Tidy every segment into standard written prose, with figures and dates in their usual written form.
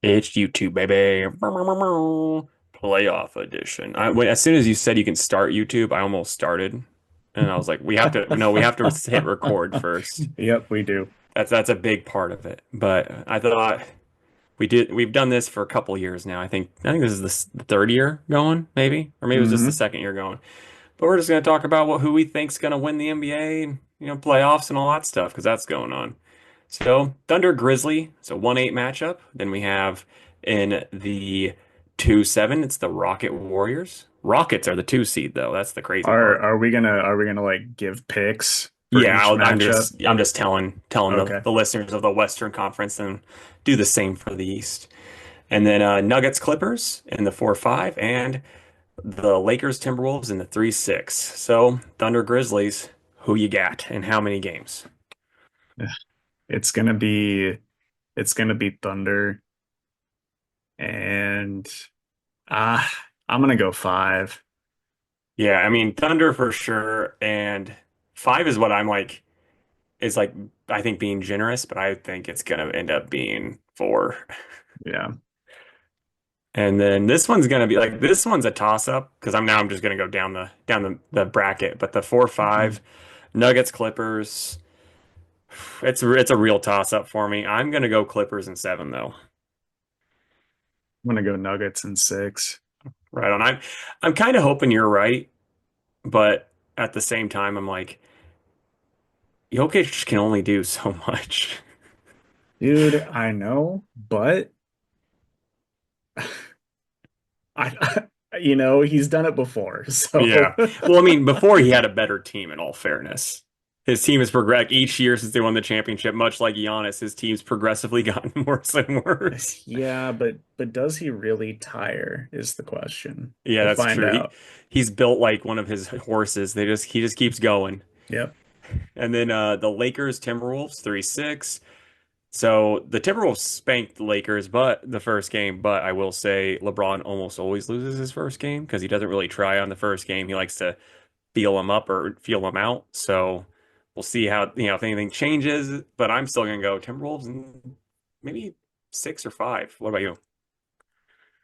It's YouTube, baby. Playoff edition. As soon as you said you can start YouTube, I almost started, and I was like, we have to, no, we have to hit record first. Yep, we do. That's a big part of it. But I thought we've done this for a couple years now. I think this is the third year going, maybe, or maybe it was just the Hmm. second year going. But we're just gonna talk about who we think's gonna win the NBA, and, playoffs and all that stuff, because that's going on. So Thunder Grizzly, it's a 1-8 matchup. Then we have in the 2-7, it's the Rocket Warriors. Rockets are the 2 seed though. That's the crazy part. Are we gonna like give picks for Yeah, each I'm matchup? just telling Okay. the listeners of the Western Conference and do the same for the East. And then Nuggets Clippers in the 4-5 and the Lakers Timberwolves in the 3-6. So Thunder Grizzlies, who you got and how many games? It's gonna be it's gonna be Thunder and ah I'm gonna go five. Yeah, I mean Thunder for sure, and five is what I'm like is like I think being generous, but I think it's gonna end up being four. Yeah. And then this one's a toss up because I'm just gonna go down the bracket, but the four I'm five Nuggets Clippers, it's a real toss up for me. I'm gonna go Clippers in seven though. gonna go Nuggets in six. Right on. I'm kind of hoping you're right, but at the same time I'm like Jokic can only do so much. Dude, I know, but I he's done it before. So Yeah. Well, I mean, before he had a better team in all fairness. His team has progressed each year since they won the championship, much like Giannis, his team's progressively gotten worse and worse. yeah, but does he really tire is the question. Yeah, We'll that's find true. out. He's built like one of his horses. He just keeps going. Yep. And then the Lakers Timberwolves 3-6. So the Timberwolves spanked the Lakers, but the first game, but I will say LeBron almost always loses his first game because he doesn't really try on the first game. He likes to feel them up or feel them out. So we'll see how, if anything changes, but I'm still going to go Timberwolves and maybe six or five. What about you?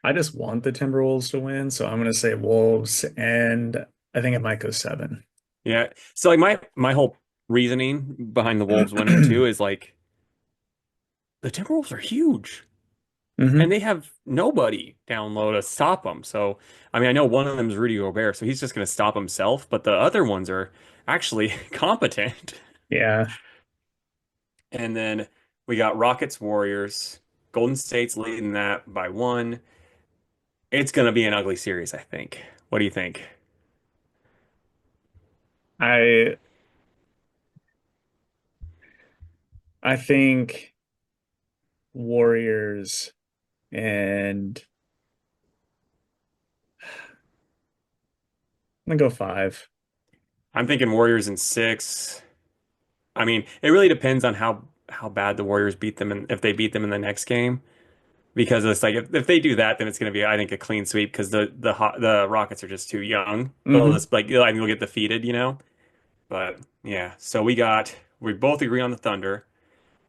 I just want the Timberwolves to win, so I'm gonna say Wolves, and I think it might go seven. Yeah. So like my whole reasoning behind the Wolves winning too is like the Timberwolves are huge and Hmm. they have nobody down low to stop them. So I mean, I know one of them is Rudy Gobert, so he's just going to stop himself, but the other ones are actually competent. Yeah, And then we got Rockets Warriors. Golden State's leading that by one. It's going to be an ugly series, I think. What do you think? I I think Warriors and I'm gonna go five. I'm thinking Warriors in six. I mean, it really depends on how bad the Warriors beat them and if they beat them in the next game. Because it's like if they do that, then it's going to be I think a clean sweep because the Rockets are just too young. They'll Hmm. just like I think they'll get defeated. But yeah, so we both agree on the Thunder.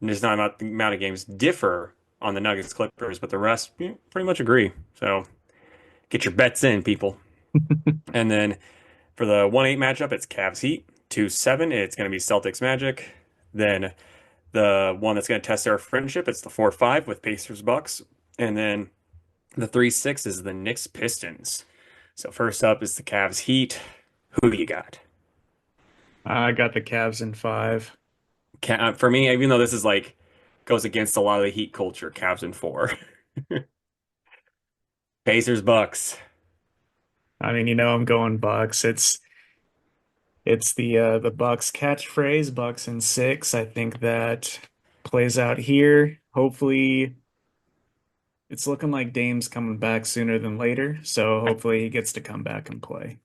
And there's not about the amount of games differ on the Nuggets Clippers, but the rest pretty much agree. So get your bets in, people. And then for the 1-8 matchup, it's Cavs Heat. 2-7, it's going to be Celtics Magic. Then the one that's going to test our friendship, it's the 4-5 with Pacers Bucks. And then the 3-6 is the Knicks Pistons. So first up is the Cavs Heat. Who do you got? I got the Cavs in five. For me, even though this is like goes against a lot of the Heat culture, Cavs in four. Pacers Bucks. I mean, I'm going Bucks. It's the Bucks catchphrase, Bucks in six. I think that plays out here. Hopefully, it's looking like Dame's coming back sooner than later, so I, hopefully he gets to come back and play.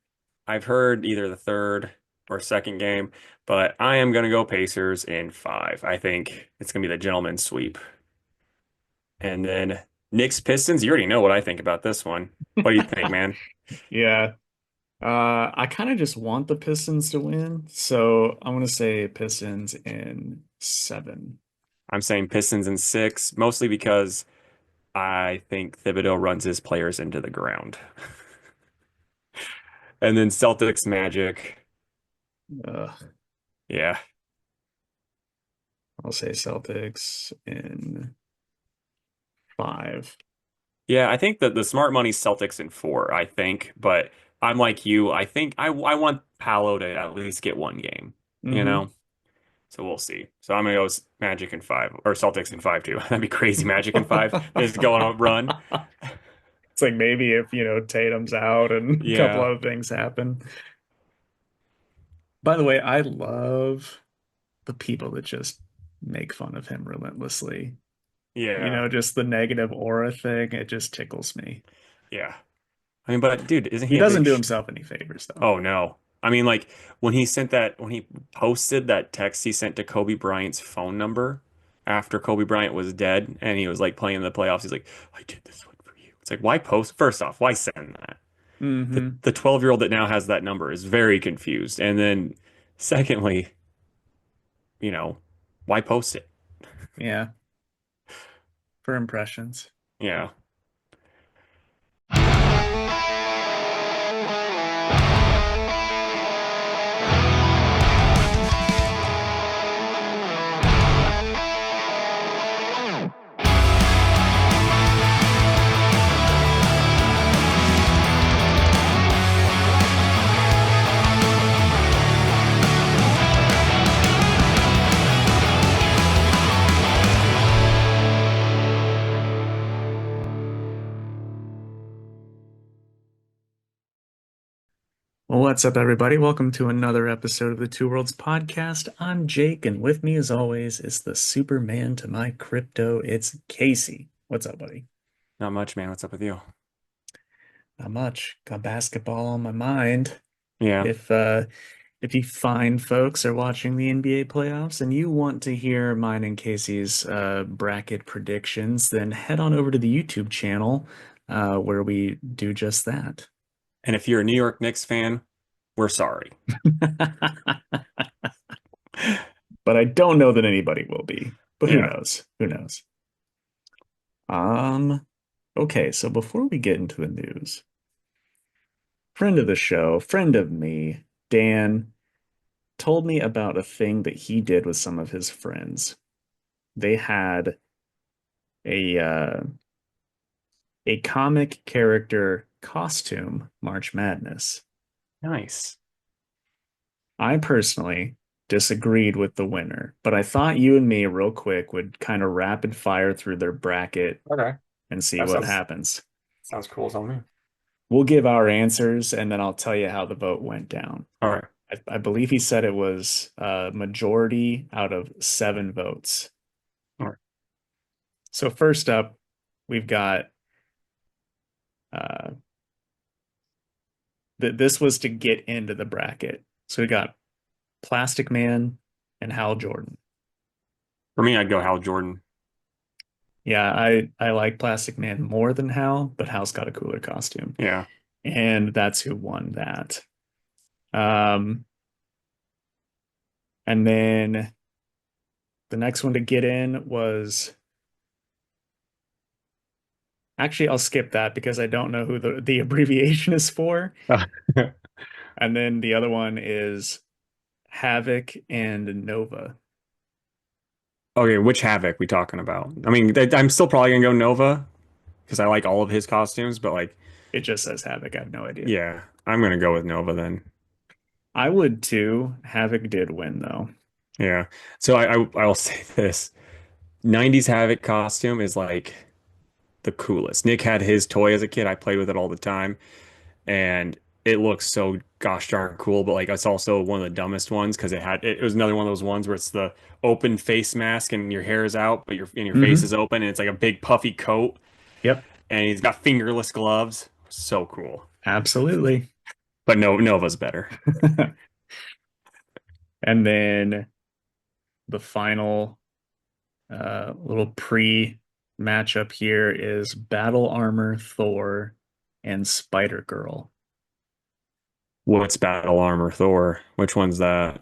I've heard either the third or second game, but I am going to go Pacers in five. I think it's going to be the gentleman's sweep. And then Knicks Pistons. You already know what I think about this one. What do you think, man? Yeah. I kind of just want the Pistons to win, so I'm gonna say Pistons in seven. I'm saying Pistons in six, mostly because I think Thibodeau runs his players into the ground. And then Celtics Magic. Ugh, Yeah. I'll say Celtics in 5. Yeah, I think that the smart money's Celtics in four, I think. But I'm like you. I think I want Paolo to at least get one game, you Hmm. know? So we'll see. So I'm gonna go Magic in five or Celtics in five too. That'd be crazy. Magic in five. Just going on a run. It's like maybe if, Tatum's out and a couple Yeah. other things happen. By the way, I love the people that just make fun of him relentlessly. Yeah. Just the negative aura thing, it just tickles me. Yeah. I mean, but dude, isn't He he a doesn't big do himself any favors, though. Oh no. I mean, like when he posted that text he sent to Kobe Bryant's phone number after Kobe Bryant was dead and he was like playing in the playoffs, he's like, I did this one for you. It's like, why post? First off, why send that? Hmm. The 12-year-old that now has that number is very confused. And then secondly, you know, why post it? Yeah, for impressions. Yeah. Well, what's up, everybody? Welcome to another episode of the Two Worlds podcast. I'm Jake, and with me, as always, is the Superman to my crypto. It's Casey. What's up, buddy? Not much, man. What's up with you? Not much. Got basketball on my mind. Yeah. If you fine folks are watching the NBA playoffs and you want to hear mine and Casey's bracket predictions, then head on over to the YouTube channel where we do just that. And if you're a New York Knicks fan, we're sorry. But I don't know that anybody will be. But who Yeah. knows? Who knows? Um, okay, so before we get into the news, friend of the show, friend of me, Dan, told me about a thing that he did with some of his friends. They had a comic character costume March Madness. Nice. I personally disagreed with the winner, but I thought you and me, real quick, would kind of rapid fire through their bracket Okay. and see That what sounds happens. sounds cool on me. We'll give our answers and then I'll tell you how the vote went down. All right. I believe he said it was a majority out of 7 votes. All right. So first up, we've got uh, this was to get into the bracket. So we got Plastic Man and Hal Jordan. For me, I'd go Hal Jordan. Yeah, I like Plastic Man more than Hal, but Hal's got a cooler costume. Yeah. And that's who won that. Um, and then the next one to get in was actually I'll skip that because I don't know who the abbreviation is for. And then the other one is Havoc and Nova. Okay, which Havoc we talking about? I mean, I'm still probably gonna go Nova because I like all of his costumes, but like, It just says Havoc. I have no idea. yeah, I'm gonna go with Nova then. I would too. Havoc did win though. Yeah. So I will say this: 90s Havoc costume is like the coolest. Nick had his toy as a kid. I played with it all the time, and it looks so gosh darn cool. But like, it's also one of the dumbest ones because it was another one of those ones where it's the open face mask and your hair is out, but your face Hmm. is open, and it's like a big puffy coat, Yep, and he's got fingerless gloves. So cool. absolutely. But no, Nova's better. And then the final little pre matchup here is Battle Armor Thor and Spider Girl. What's Battle Armor Thor? Which one's that?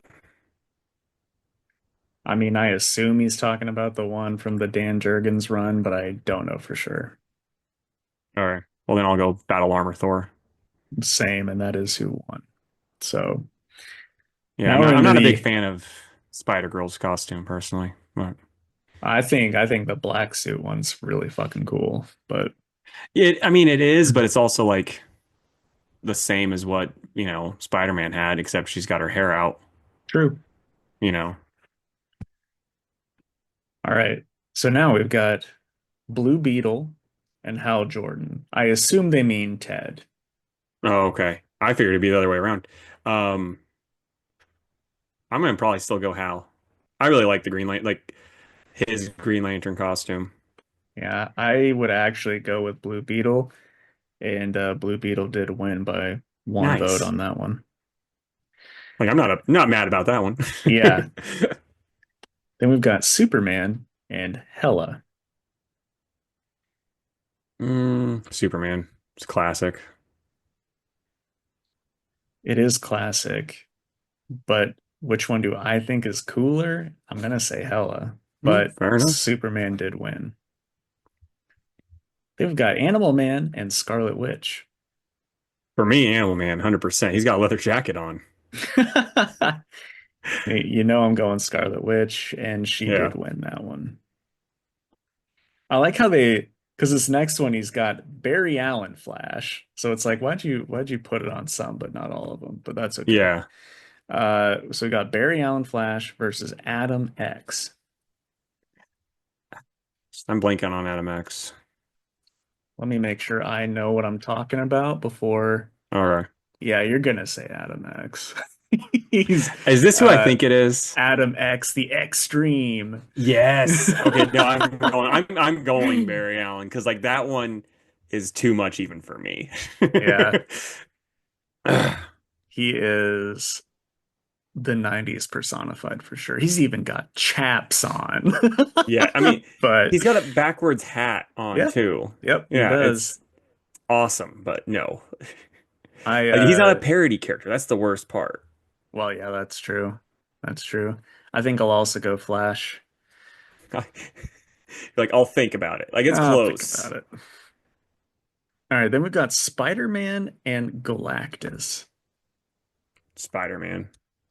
I mean, I assume he's talking about the one from the Dan Jurgens run, but I don't know for sure. All right. Well, then I'll go Battle Armor Thor. Same, and that is who won. So Yeah, now we're I'm into not a big the. fan of Spider-Girl's costume personally, but I think the black suit one's really fucking cool, but I mean, it is, but it's also like the same as what, Spider-Man had, except she's got her hair out, true. you know. All right. So now we've got Blue Beetle and Hal Jordan. I assume they mean Ted. Oh, okay. I figured it'd be the other way around. Um, I'm gonna probably still go Hal. I really like the Green Lantern, like his Green Lantern costume. Yeah, I would actually go with Blue Beetle, and Blue Beetle did win by one vote Nice. on that one. Like I'm not mad about that one. Yeah. Then we've got Superman and Hela. Superman. It's classic. It is classic, but which one do I think is cooler? I'm gonna say Hela, but Fair enough. Superman did win. Then we've got Animal Man and Scarlet Witch. For me, Animal Man, 100%. He's got a leather jacket on. You know I'm going Scarlet Witch, and she did Yeah. win that one. I like how because this next one he's got Barry Allen Flash. So it's like, why'd you put it on some, but not all of them? But that's okay. Yeah. So we got Barry Allen Flash versus Adam X. I'm blanking on Adam X. Let me make sure I know what I'm talking about before. All right. Yeah, you're gonna say Adam X. He's Is this who I uh think it is? Adam X, the Extreme. Yes. Okay, no, I'm going Barry Allen because like that one is too much even for me. Yeah, he is the 90s personified for sure. He's even got chaps on. Yeah, I mean, But he's got a backwards hat on yeah, too. yep, he Yeah, does. it's awesome, but no. I Like he's not a parody character. That's the worst part. well, yeah, that's true. That's true. I think I'll also go Flash. Like I'll think about it. Like it's I'll think about close. it. All right, then we've got Spider-Man and Galactus. Spider-Man.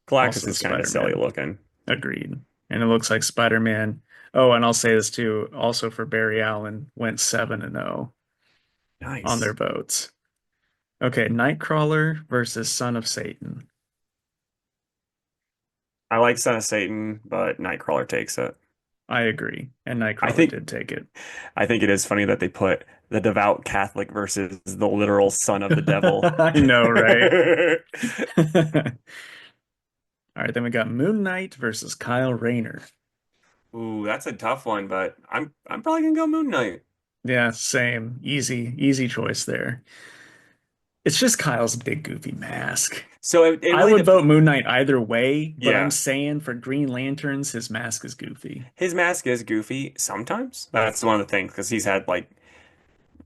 Galactus Also is kind of silly Spider-Man. looking. Agreed. And it looks like Spider-Man. Oh, and I'll say this too, also for Barry Allen, went 7-0 on their Nice. votes. Okay, Nightcrawler versus Son of Satan. I like Son of Satan, but Nightcrawler takes it. I agree. And I Nightcrawler think did take it. I think it is funny that they put the devout Catholic versus the literal son of the devil. I know, right? All right, then we got Moon Knight versus Kyle Rayner. Ooh, that's a tough one, but I'm probably gonna go Moon Knight. Yeah, same. Easy choice there. It's just Kyle's big goofy mask. So it I really would dep vote Moon Knight either way, but I'm yeah. saying for Green Lanterns, his mask is goofy. His mask is goofy sometimes. That's one of the things because he's had like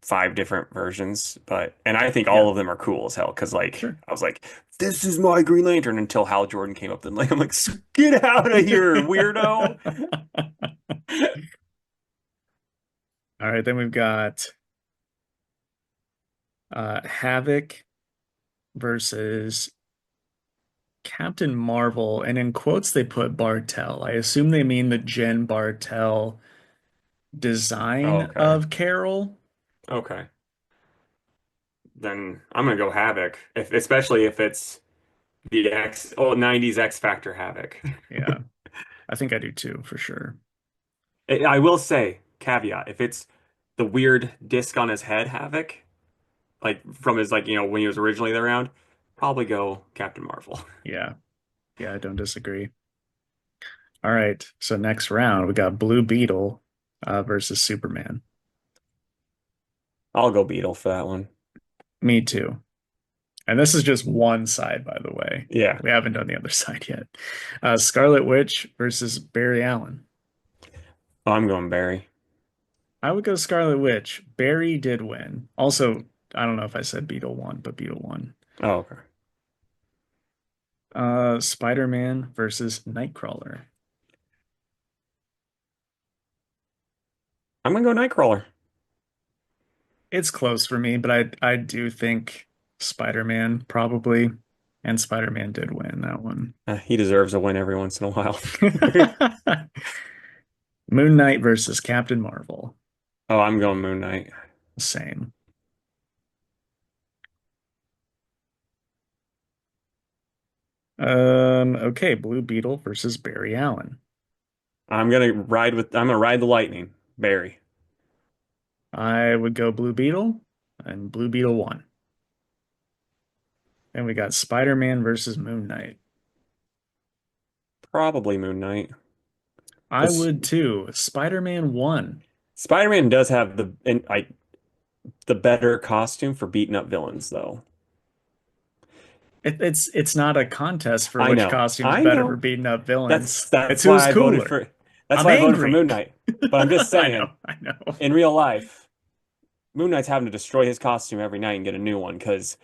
five different versions, but and I think Yeah, all of them are cool as hell because like sure. I was like, this is my Green Lantern until Hal Jordan came up and like I'm like, get out of here, weirdo. All right, then we've got Havoc versus Captain Marvel, and in quotes they put Bartel. I assume they mean the Jen Bartel Oh, design okay. of Carol. Okay. Then I'm gonna go Havoc, if especially if it's the '90s X Factor Havoc. Yeah, I think I do too, for sure. I will say, caveat, if it's the weird disc on his head Havoc, like from his like, when he was originally around, probably go Captain Marvel. Yeah, yeah, I don't disagree. All right, so next round we got Blue Beetle versus Superman. I'll go Beetle for that one. Me too. And this is just one side, by the way. Yeah. We haven't done the other side yet. Scarlet Witch versus Barry Allen. Oh, I'm going Barry. I would go Scarlet Witch. Barry did win. Also, I don't know if I said Beetle won, but Beetle won. Oh, okay. Spider-Man versus Nightcrawler. I'm gonna go Nightcrawler. It's close for me, but I do think Spider-Man probably, and Spider-Man did win that one. He deserves a win every once in a while. Moon Knight versus Captain Marvel. Oh, I'm going Moon Knight. Same. Okay, Blue Beetle versus Barry Allen. I'm gonna ride the lightning. Barry. I would go Blue Beetle, and Blue Beetle won. And we got Spider-Man versus Moon Knight. Probably Moon Knight. I Because would too. Spider-Man won. Spider-Man does have the better costume for beating up villains, though. It's not a contest for I which know. costume's I better for know. beating up That's villains. It's that's who's why I voted cooler. for that's I'm why I voted for angry. Moon Knight. But I'm just I saying, know, I know. in real life, Moon Knight's having to destroy his costume every night and get a new one because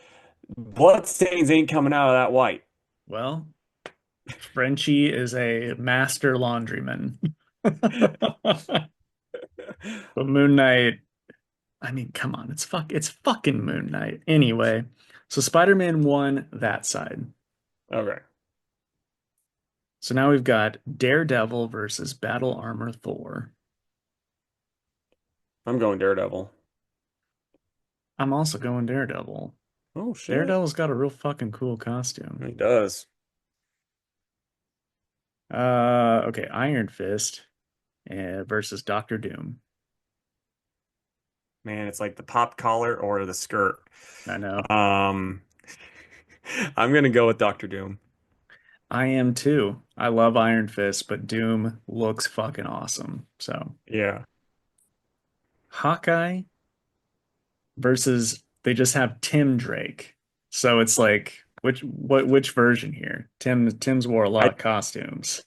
blood stains ain't coming out of that white. Well, Frenchie is a master laundryman. But Moon Knight, I mean, come on, it's fucking Moon Knight. Anyway, so Spider-Man won that side. Okay. So now we've got Daredevil versus Battle Armor Thor. I'm going Daredevil. I'm also going Daredevil. Oh shit. Daredevil's got a real fucking cool costume. He does. Okay, Iron Fist versus Doctor Doom. Man, it's like the pop collar or the skirt. I know. Um, I'm gonna go with Doctor Doom. I am too. I love Iron Fist, but Doom looks fucking awesome. So, Yeah. Hawkeye versus they just have Tim Drake. So it's like which version here? Tim's wore a lot I of costumes.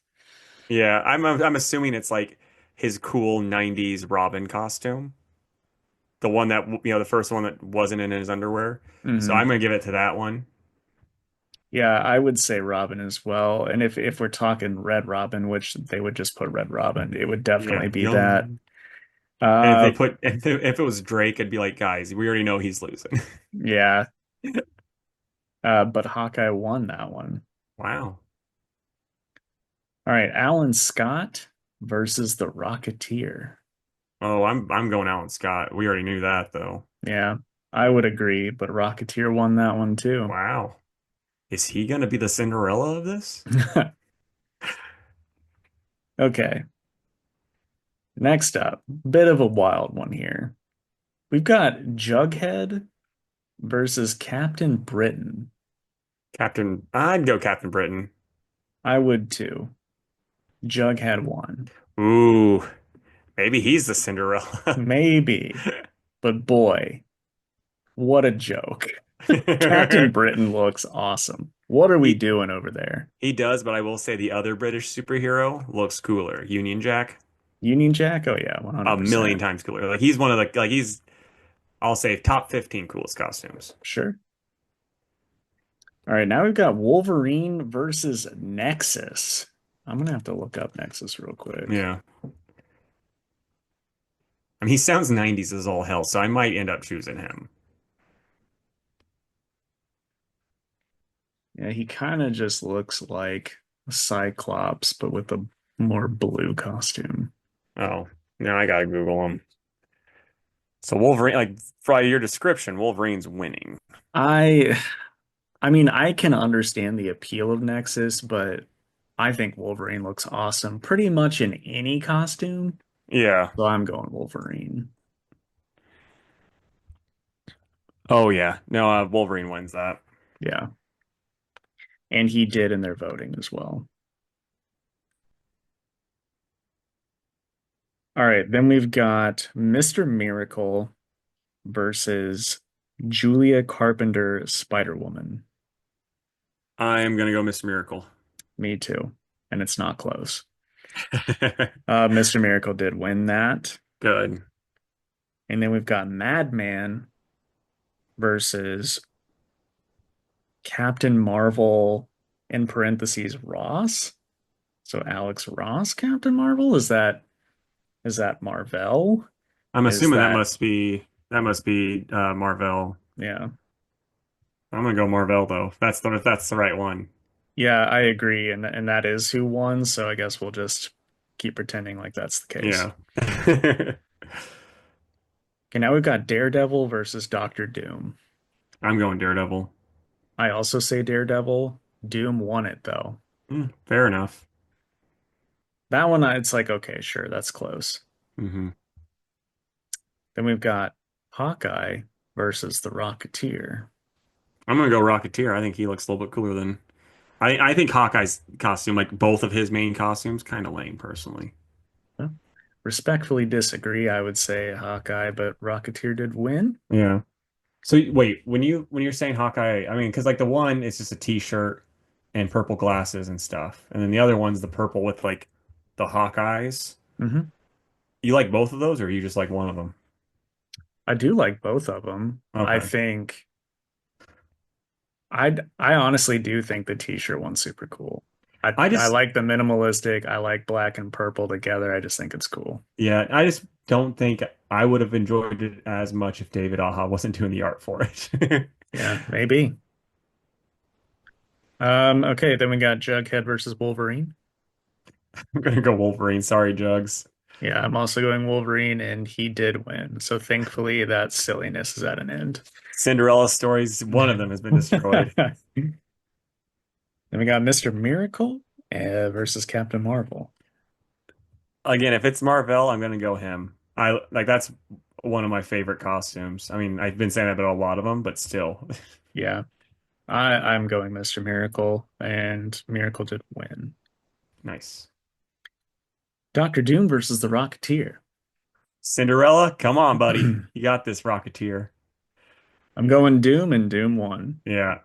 yeah, I'm assuming it's like his cool 90s Robin costume. The one that the first one that wasn't in his underwear. So I'm Hmm. gonna give it to that one. Yeah, I would say Robin as well. And if we're talking Red Robin, which they would just put Red Robin, it would definitely Yeah, be that. young. And if Uh, they put if it was Drake, it'd be like, guys, we already know he's losing. yeah. But Hawkeye won that one. Wow. All right, Alan Scott versus the Rocketeer. Oh, I'm going Alan Scott. We already knew that though. Yeah, I would agree, but Rocketeer won that one too. Wow. Is he gonna be the Cinderella of this? Okay, next up, bit of a wild one here. We've got Jughead versus Captain Britain. I'd go Captain Britain. I would too. Jughead won. Ooh, maybe he's the Cinderella. Maybe, but boy, what a joke. Captain Britain looks awesome. What are we He doing over there? he does, but I will say the other British superhero looks cooler. Union Jack, Union Jack? Oh yeah, a million 100%. times cooler. Like he's one of the he's I'll say top 15 coolest costumes. Sure. All right, now we've got Wolverine versus Nexus. I'm gonna have to look up Nexus real quick. Yeah. I mean, he sounds 90s as all hell, so I might end up choosing him. Yeah, he kind of just looks like Cyclops, but with a more blue costume. Oh, now I gotta Google him. So Wolverine, like by your description, Wolverine's winning. I I mean, I can understand the appeal of Nexus, but I think Wolverine looks awesome pretty much in any costume. Yeah. So I'm going Wolverine. Oh yeah. No, Wolverine wins that. Yeah. And he did in their voting as well. All right, then we've got Mr. Miracle versus Julia Carpenter, Spider-Woman. I am gonna go Mr. Miracle. Me too. And it's not close. Mr. Miracle did win that. Good. And then we've got Madman versus Captain Marvel in parentheses Ross. So Alex Ross, Captain Marvel? Is that Marvel? I'm Is assuming that that must be. That must be Marvel. Yeah. I'm gonna go Marvel though. If that's the right one. Yeah, I agree, and that is who won, so I guess we'll just keep pretending like that's the case. Yeah. Okay, now we've got Daredevil versus Doctor Doom. I'm going Daredevil. I also say Daredevil. Doom won it though. Fair enough. That one, it's like, okay, sure, that's close. Hmm. Then we've got Hawkeye versus the Rocketeer. I'm gonna go Rocketeer. I think he looks a little bit cooler than I think Hawkeye's costume, like both of his main costumes, kind of lame personally. Well, respectfully disagree. I would say Hawkeye, but Rocketeer did win. Yeah. So wait, when you're saying Hawkeye, I mean, because like the one is just a t-shirt and purple glasses and stuff, and then the other one's the purple with like the hawk eyes. Hmm. You like both of those, or you just like one of them? I do like both of them. I Okay. think I honestly do think the t-shirt one's super cool. I I just like the minimalistic. I like black and purple together. I just think it's cool. Yeah, I just don't think I would have enjoyed it as much if David Aha wasn't doing the art for it. Yeah, maybe. Okay, then we got Jughead versus Wolverine. I'm gonna go Wolverine. Sorry, Jugs. Yeah, I'm also going Wolverine, and he did win. So thankfully, that silliness is at an end. Cinderella stories, one of them has been destroyed. Then we got Mr. Miracle versus Captain Marvel. Again, if it's Marvel, I'm gonna go him. I like that's one of my favorite costumes. I mean, I've been saying that about a lot of them, but still. Yeah, I'm going Mr. Miracle, and Miracle did win. Nice. Doctor Doom versus the Rocketeer. Cinderella, come on, buddy. You got this, Rocketeer. I'm going Doom, and Doom won. Yeah,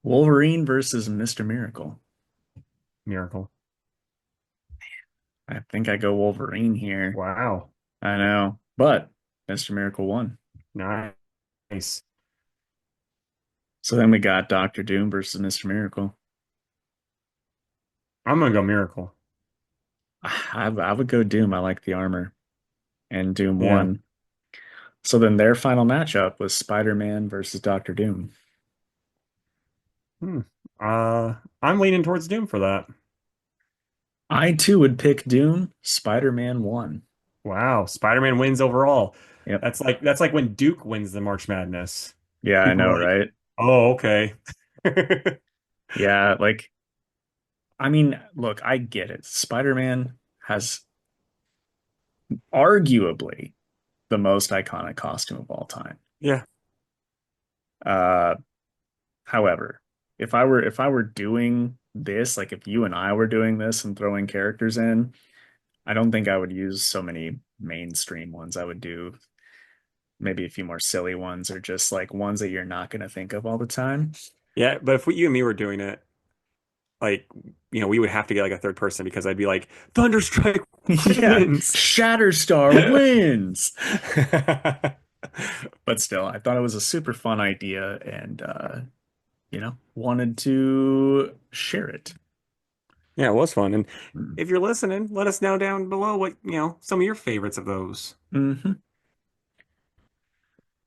Wolverine versus Mr. Miracle. miracle. I think I go Wolverine here. Wow. I know, but Mr. Miracle won. Nice. So then we got Doctor Doom versus Mr. Miracle. I'm gonna go miracle. I would go Doom. I like the armor, and Doom Yeah. won. So then their final matchup was Spider-Man versus Doctor Doom. Hmm. I'm leaning towards Doom for that. I too would pick Doom. Spider-Man won. Wow, Spider-Man wins overall. Yep. That's like when Duke wins the March Madness. Yeah, I People know, are like, right? "Oh, okay." Yeah, like I mean, look, I get it. Spider-Man has arguably the most iconic costume of all time. Yeah. Uh, however, if I were doing this, like if you and I were doing this and throwing characters in, I don't think I would use so many mainstream ones. I would do maybe a few more silly ones or just like ones that you're not going to think of all the time. Yeah, but if you and me were doing it, like, we would have to get like a third person because I'd be like, Thunderstrike Yeah, wins. Shatterstar wins. But still, I thought it was a super fun idea and wanted to share it. Yeah, it was fun. And Mm. if you're listening, let us know down below what, some of your favorites of those. Hmm.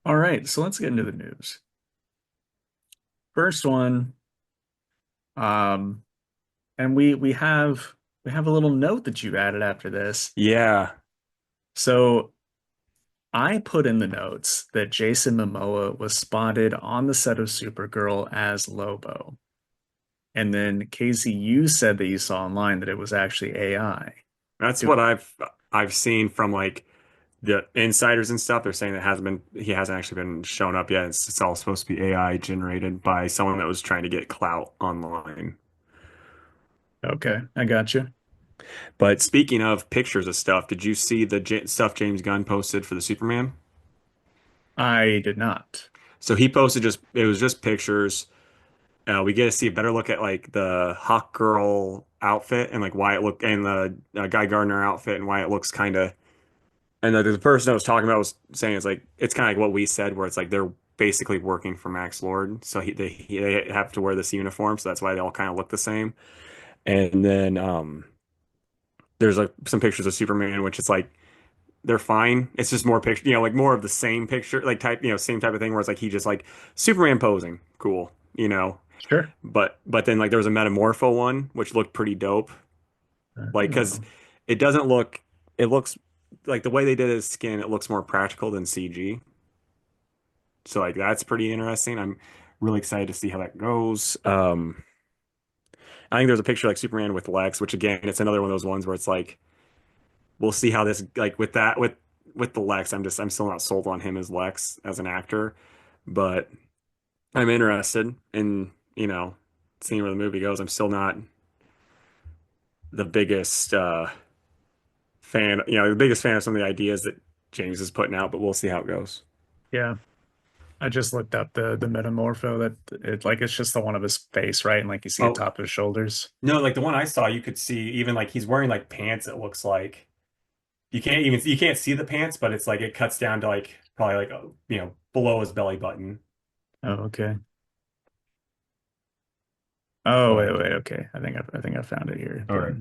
All right, so let's get into the news. First one, um, and we have a little note that you added after this. Yeah, So I put in the notes that Jason Momoa was spotted on the set of Supergirl as Lobo. And then Casey, you said that you saw online that it was actually AI. that's Do- what I've seen from like the insiders and stuff. They're saying that he hasn't actually been shown up yet. It's all supposed to be AI generated by someone that was trying to get clout online. Okay, I got you. But speaking of pictures of stuff, did you see the stuff James Gunn posted for the Superman? I did not. So he posted it was just pictures. We get to see a better look at like the Hawk Girl outfit and like why it looked and the Guy Gardner outfit and why it looks kind of. And the person that was talking about was saying it's kind of like what we said, where it's like they're basically working for Max Lord, so they have to wear this uniform, so that's why they all kind of look the same. And then there's like some pictures of Superman, which is like they're fine. It's just more picture, like more of the same picture, like type, same type of thing where it's like he just like Superman posing, cool. Sure. But then like there was a Metamorpho one which looked pretty dope. Like because Oh, it doesn't look, it looks like the way they did his skin, it looks more practical than CG. So like that's pretty interesting. I'm really excited to see how that goes. I think there's a picture like Superman with Lex, which again, it's another one of those ones where it's like we'll see how this like with that with the Lex. I'm still not sold on him as Lex as an actor, but I'm interested in seeing where the movie goes. I'm still not the biggest fan, the biggest fan of some of the ideas that James is putting out, but we'll see how it goes. yeah. I just looked up the metamorpho that it's just the one of his face, right? And like you see the Oh, top of his shoulders. no, like the one I saw, you could see even like he's wearing like pants, it looks like. You can't see the pants, but it's like it cuts down to like probably like below his belly button. Oh, okay. Oh, wait, But wait, okay. I think I found it here. all right.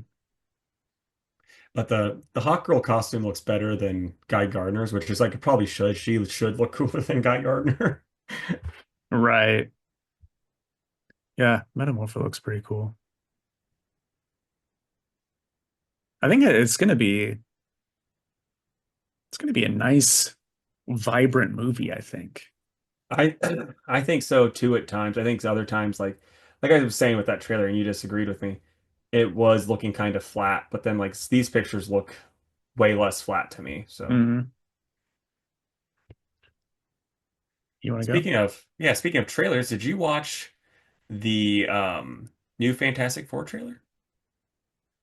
But the Hawk Girl costume looks better than Guy Gardner's, which is like it probably should. She should look cooler than Guy Gardner. Right. Yeah, metamorpho looks pretty cool. I think it's gonna be a nice, vibrant movie, I think. I I think so too at times. I think other times like I was saying with that trailer and you disagreed with me, it was looking kind of flat, but then like these pictures look way less flat to me. So Hmm. You want to go? speaking of trailers, did you watch the new Fantastic Four trailer?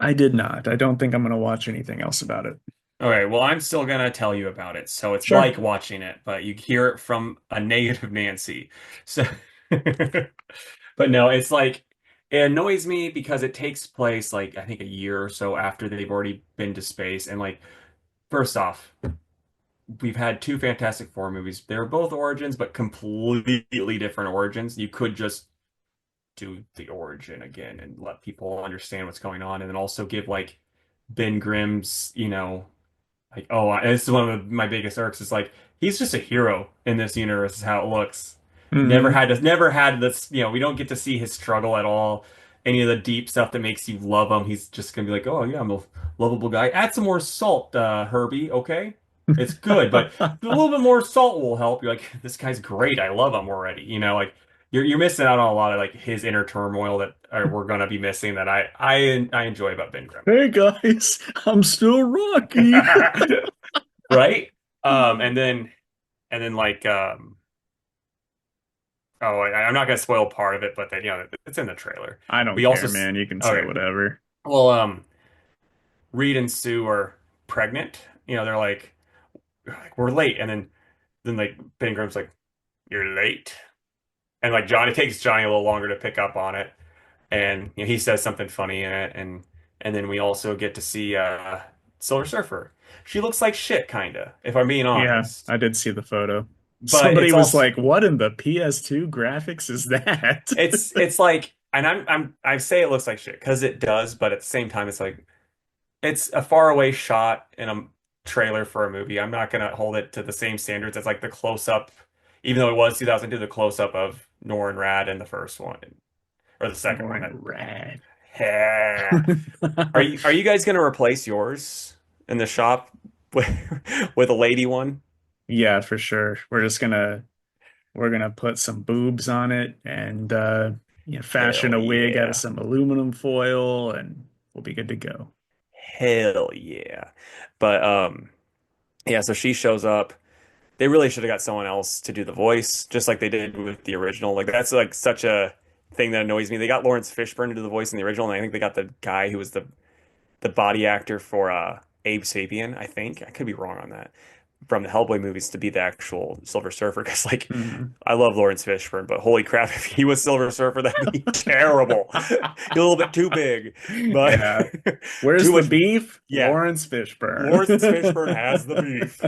I did not. I don't think I'm gonna watch anything else about it. Okay, well, I'm still gonna tell you about it. So it's Sure. like watching it, but you hear it from a negative Nancy. So, but no, it's like it annoys me because it takes place like I think a year or so after they've already been to space. And like, first off, we've had two Fantastic Four movies. They're both origins, but completely different origins. You could just do the origin again and let people understand what's going on, and then also give like Ben Grimm's, like, oh, this is one of my biggest irks. Is like he's just a hero in this universe. Is how it looks. Hmm. Never had this. We don't get to see his struggle at all. Any of the deep stuff that makes you love him. He's just gonna be like, oh yeah, I'm a lovable guy. Add some more salt, Herbie. Okay, it's good, but a little bit more salt will help. You're like, this guy's great. I love him already. You're missing out on a lot of like his inner turmoil that we're gonna be missing. That I enjoy about Ben Grimm. Hey guys, I'm still Rocky. Right? And then like I'm not gonna spoil part of it, but then it's in the trailer. I don't We also care, man. You can say okay. whatever. Well, Reed and Sue are pregnant. They're like we're late, and then like Ben Grimm's like you're late, and like Johnny takes Johnny a little longer to pick up on it, and he says something funny in it, and then we also get to see Silver Surfer. She looks like shit, kinda, if I'm being Yeah, honest. I did see the photo. But Somebody it's was also like, "What in the PS2 graphics is that?" it's like, and I say it looks like shit because it does, but at the same time, it's like it's a far away shot in a trailer for a movie. I'm not gonna hold it to the same standards as like the close up, even though it was 2002, the close up of Norrin Rad in the first one or the second one. Norn rad. Yeah. Are you guys gonna replace yours in the shop with with a lady one? Yeah, for sure. We're gonna put some boobs on it and fashion Hell a wig out of yeah. some aluminum foil and we'll be good to go. Hell yeah. But yeah, so she shows up. They really should have got someone else to do the voice, just like they did with the original. Like that's like such a thing that annoys me. They got Lawrence Fishburne to do the voice in the original, and I think they got the guy who was the body actor for Abe Sapien, I think. I could be wrong on that. From the Hellboy movies to be the actual Silver Surfer, because like Mhm. I love Lawrence Fishburne, but holy crap, if he was Silver Surfer, that'd be terrible. A little bit too big, but Yeah. Where's too the much. beef? Yeah, Lawrence Fishburne. Lawrence Fishburne has the beef.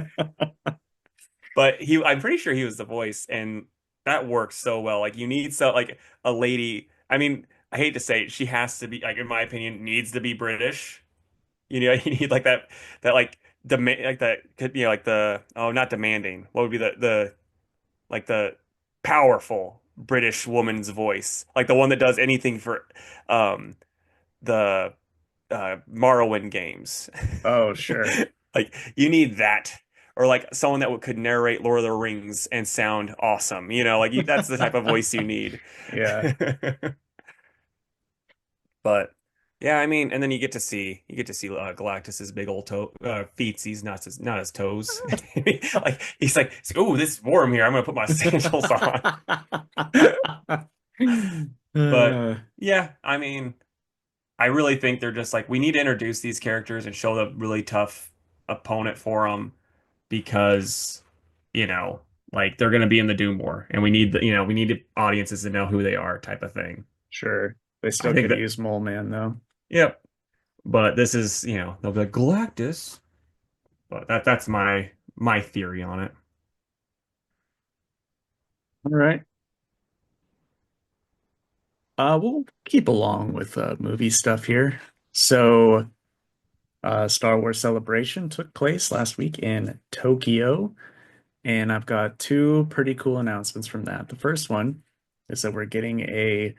But I'm pretty sure he was the voice, and that works so well. Like you need like a lady. I mean, I hate to say it, she has to be like, in my opinion, needs to be British. You need like that like like that could be like the oh not demanding. What would be the like the powerful British woman's voice, like the one that does anything for um the Morrowind games. Oh, sure. Like you need that, or like someone that could narrate Lord of the Rings and sound awesome. Like that's the type of voice you need. Yeah, But yeah, I mean, and then you get to see Galactus's big old feetsies, not his toes. Like oh, this is warm here. I'm gonna put my sandals on. But Uh, yeah, I mean, I really think they're just like we need to introduce these characters and show the really tough opponent for them because you know, like they're gonna be in the Doom War, and we need the audiences to know who they are, type of thing. sure. They I still think could that, use Mole Man though. yep. But this is, they'll be like Galactus. But that's my theory on it. All right. We'll keep along with movie stuff here. So, Star Wars Celebration took place last week in Tokyo, and I've got two pretty cool announcements from that. The first one is that we're getting a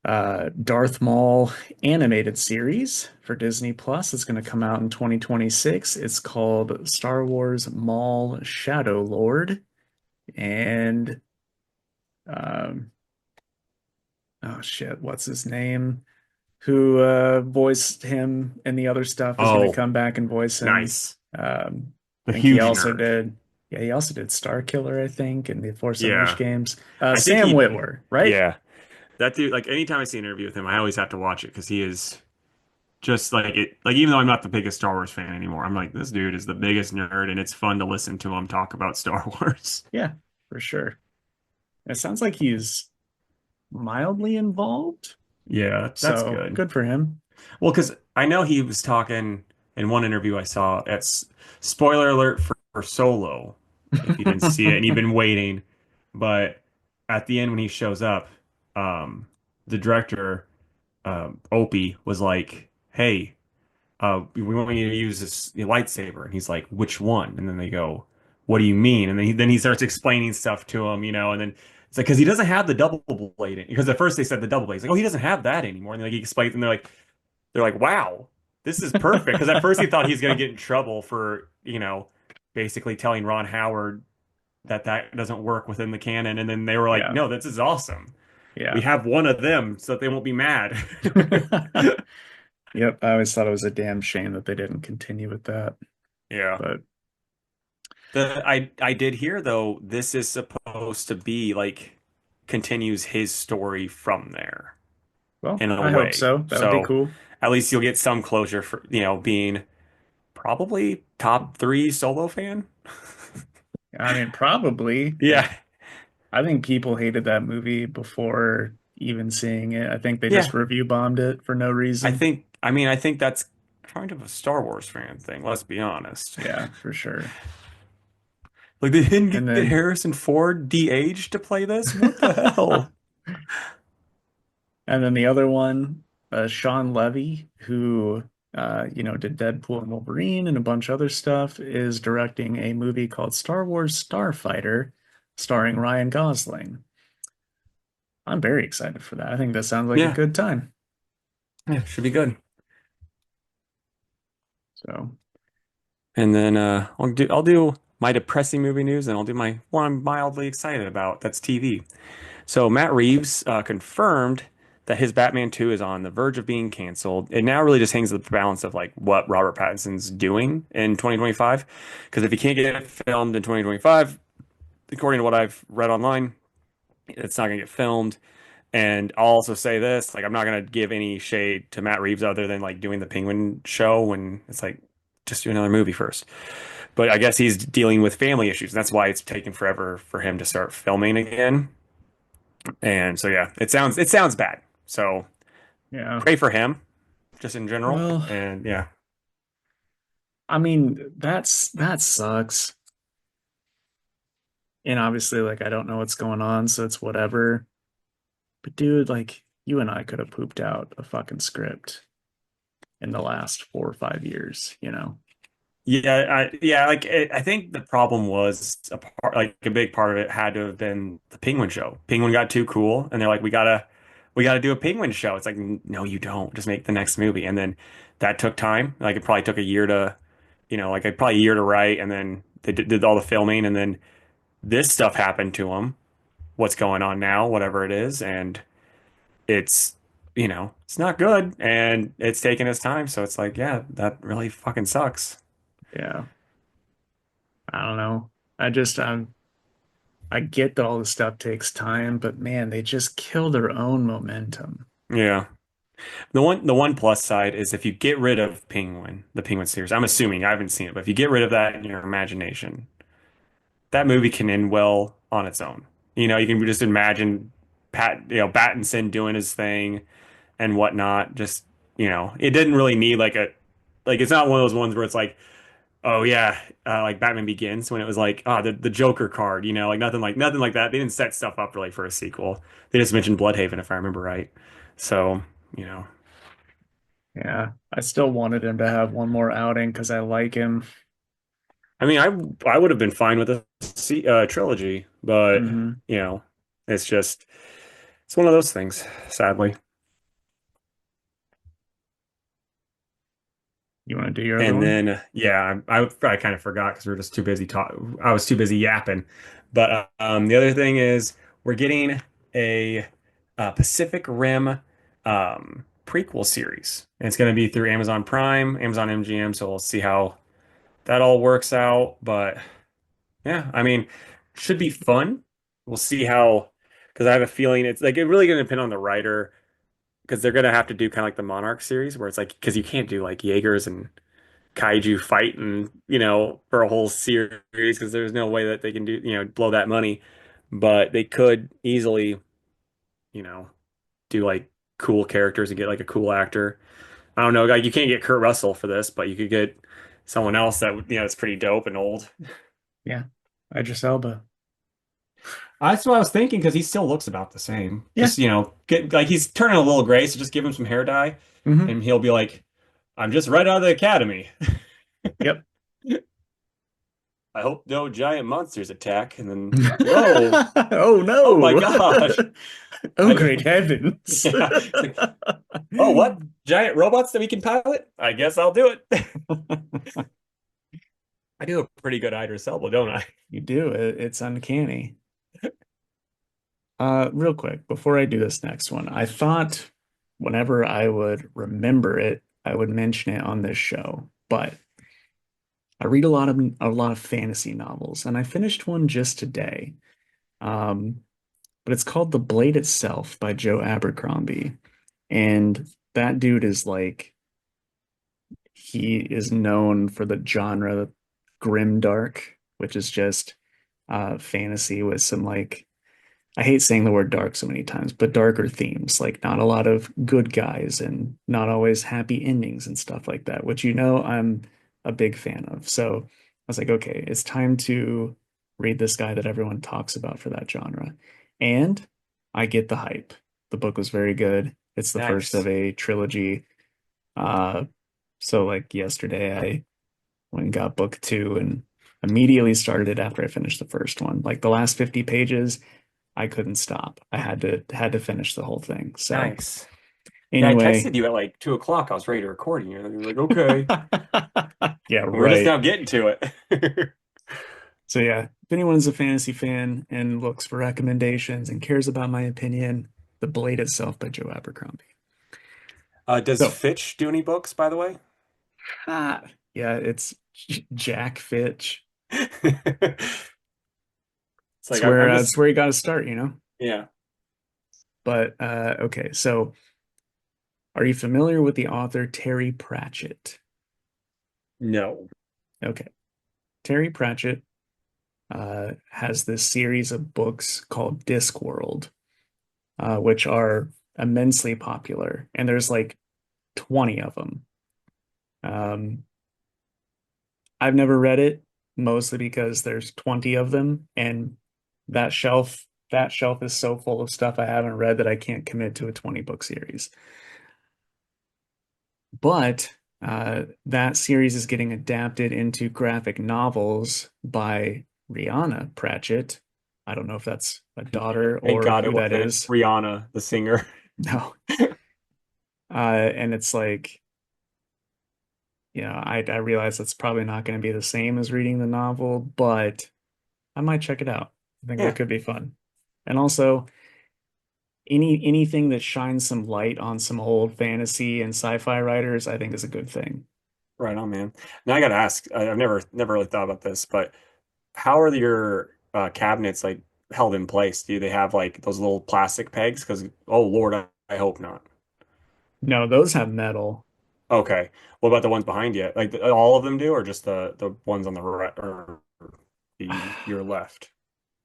Darth Maul animated series for Disney Plus. It's going to come out in 2026. It's called Star Wars Maul Shadow Lord, and um, oh shit, what's his name? Who voiced him and the other stuff is going to Oh, come back and voice him. nice. I The think he huge also nerd. did. Yeah, he also did Star Killer, I think, in the Force Unleashed Yeah. games. I think Sam he, Witwer, right? yeah. That dude, like anytime I see an interview with him, I always have to watch it because he is just like it. Like, even though I'm not the biggest Star Wars fan anymore, I'm like, this dude is the biggest nerd, and it's fun to listen to him talk about Star Wars. Yeah, for sure. It sounds like he's mildly involved, Yeah, that's so good. good for him. Well, because I know he was talking in one interview I saw spoiler alert for Solo, if you didn't see it and you've been waiting, but at the end when he shows up, the director, Opie, was like, "Hey, we want you to use this lightsaber," and he's like, "Which one?" And then they go, "What do you mean?" And then he starts explaining stuff to him, and then. It's like because he doesn't have the double blade because at first they said the double blade. He's like, oh, he doesn't have that anymore. And like he explains, and they're like, wow, this is perfect. Because at first he thought he was going to get in trouble for, basically telling Ron Howard that doesn't work within the canon. And then they were like, Yeah, no, this is awesome. We yeah. have one of them so that they won't be mad. Yep, I always thought it was a damn shame that they didn't continue with that. Yeah. But I did hear though, this is supposed to be like continues his story from there well, in a I hope way. so. That would be So cool. at least you'll get some closure for, being probably top three Solo fan. I mean, probably. Yeah. I think people hated that movie before even seeing it. I think they just Yeah. review bombed it for no reason. I think that's kind of a Star Wars fan thing, let's be honest. Yeah, for sure. Like they didn't And get then Harrison Ford de-aged to play this? What the hell? And then the other one, Sean Levy, who did Deadpool and Wolverine and a bunch of other stuff, is directing a movie called Star Wars Starfighter, starring Ryan Gosling. I'm very excited for that. I think that sounds like a Yeah. good time. Yeah, should be good. So, And then I'll do my depressing movie news and I'll do my one I'm mildly excited about. That's TV. So Matt Reeves confirmed that his Batman 2 is on the verge of being canceled. It now really just hangs with the balance of like what Robert Pattinson's doing in 2025. Because if he can't get it filmed in 2025, according to what I've read online, it's not going to get filmed. And I'll also say this, like I'm not going to give any shade to Matt Reeves other than like doing the Penguin show when it's like just do another movie first. But I guess he's dealing with family issues. And that's why it's taken forever for him to start filming again. And so yeah, it sounds bad. So yeah. pray for him just in general. Well, And yeah. I mean, that sucks. And obviously, like, I don't know what's going on, so it's whatever. But dude, like, you and I could have pooped out a fucking script in the last 4 or 5 years, you know? I think the problem was a big part of it had to have been the Penguin show. Penguin got too cool, and they're like, we gotta do a Penguin show. It's like, no, you don't. Just make the next movie, and then that took time. Like it probably took a year to, probably a year to write, and then they did all the filming, and then this stuff happened to them. What's going on now? Whatever it is, and it's it's not good, and it's taking its time. So it's like, yeah, that really fucking sucks. Yeah. I don't know. I get that all this stuff takes time, but man, they just kill their own momentum. Yeah. The one plus side is if you get rid of the Penguin series, I'm assuming I haven't seen it, but if you get rid of that in your imagination, that movie can end well on its own. You can just imagine Pattinson doing his thing and whatnot. Just, it didn't really need it's not one of those ones where it's like, oh yeah, like Batman Begins when it was like, the Joker card, like nothing like that. They didn't set stuff up really for a sequel. They just mentioned Bloodhaven if I remember right. So, you know. Yeah, I still wanted him to have one more outing because I like him. I mean, I would have been fine with a trilogy, but Hmm. you know, it's just it's one of those things, sadly. You want to do your other And one? then yeah, I kind of forgot because we were just too busy talking. I was too busy yapping. But the other thing is we're getting a, Pacific Rim prequel series. And it's going to be through Amazon Prime, Amazon MGM. So we'll see how that all works out. But yeah, I mean, should be fun. We'll see how, because I have a feeling it's like it really going to depend on the writer because they're going to have to do kind of like the Monarch series where it's like because you can't do like Jaegers and kaiju fighting, for a whole series because there's no way that they can blow that money. But they could easily, you know, do like cool characters and get like a cool actor. I don't know, like you can't get Kurt Russell for this, but you could get someone else that is pretty dope and old. Yeah, Idris Elba. That's what I was thinking because he still looks about the same. Yeah. Just, get like he's turning a little gray, so just give him some hair dye Hmm. and he'll be like, I'm just right out of the academy. Yep. I hope no giant monsters attack. And then, whoa, Oh oh my no. gosh. Oh I great didn't, heavens. yeah. It's like, oh, what? Giant robots that we can pilot? I guess I'll do it. I do a pretty good Idris Elba, don't I? You do it. It's uncanny. Real quick, before I do this next one, I thought whenever I would remember it, I would mention it on this show. But I read a lot of fantasy novels, and I finished one just today. Um, but it's called The Blade Itself by Joe Abercrombie. And that dude is like he is known for the genre grimdark, which is just fantasy with some like I hate saying the word dark so many times, but darker themes, like not a lot of good guys and not always happy endings and stuff like that, which I'm a big fan of. So I was like, okay, it's time to read this guy that everyone talks about for that genre. And I get the hype. The book was very good. It's the first of Nice. a trilogy. Uh, so like yesterday, I went and got book two and immediately started it after I finished the first one. Like the last 50 pages, I couldn't stop. I had to finish the whole thing. So Nice. Yeah, I anyway, texted you at like 2 o'clock. I was ready to record, and you're like, okay. yeah, We're just right. now getting to it. So yeah, if anyone's a fantasy fan and looks for recommendations and cares about my opinion, The Blade Itself by Joe Abercrombie. Does So, Fitch do any books, by the way? ah, yeah, it's Jack Fitch. It's It's like where I'm it's just where you got to start. yeah. But okay, so are you familiar with the author Terry Pratchett? No. Okay, Terry Pratchett has this series of books called Discworld, which are immensely popular, and there's like 20 of them. Um, I've never read it, mostly because there's 20 of them, and that shelf is so full of stuff I haven't read that I can't commit to a 20 book series. But That series is getting adapted into graphic novels by Rihanna Pratchett. I don't know if that's a daughter Thank or God who it that wasn't is. Rihanna, the singer. No. And it's like, I realize that's probably not going to be the same as reading the novel, but I might check it out. I think that Yeah, could be fun. And also, anything that shines some light on some old fantasy and sci-fi writers, I think is a good thing. right on, man. Now I gotta ask, I've never really thought about this, but how are your cabinets like held in place? Do they have like those little plastic pegs? Because oh Lord, I hope not. No, those have metal. Okay. What about the ones behind you? Like all of them do, or just the ones on the right or the your left?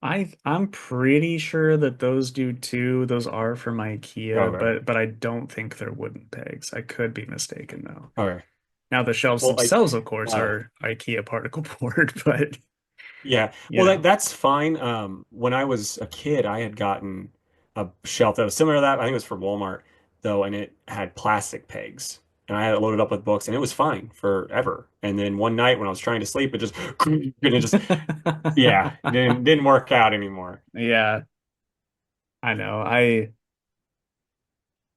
I'm pretty sure that those do too. Those are from IKEA, Okay. but I don't think they're wooden pegs. I could be mistaken though. Okay. Now the shelves Well, like, themselves, of course, uh, are IKEA particle board, but yeah. you Well, know. that's fine. When I was a kid, I had gotten a shelf that was similar to that. I think it was from Walmart though, and it had plastic pegs. And I had it loaded up with books, and it was fine forever. And then one night when I was trying to sleep, it just and it just yeah, didn't work out anymore. Yeah, I know.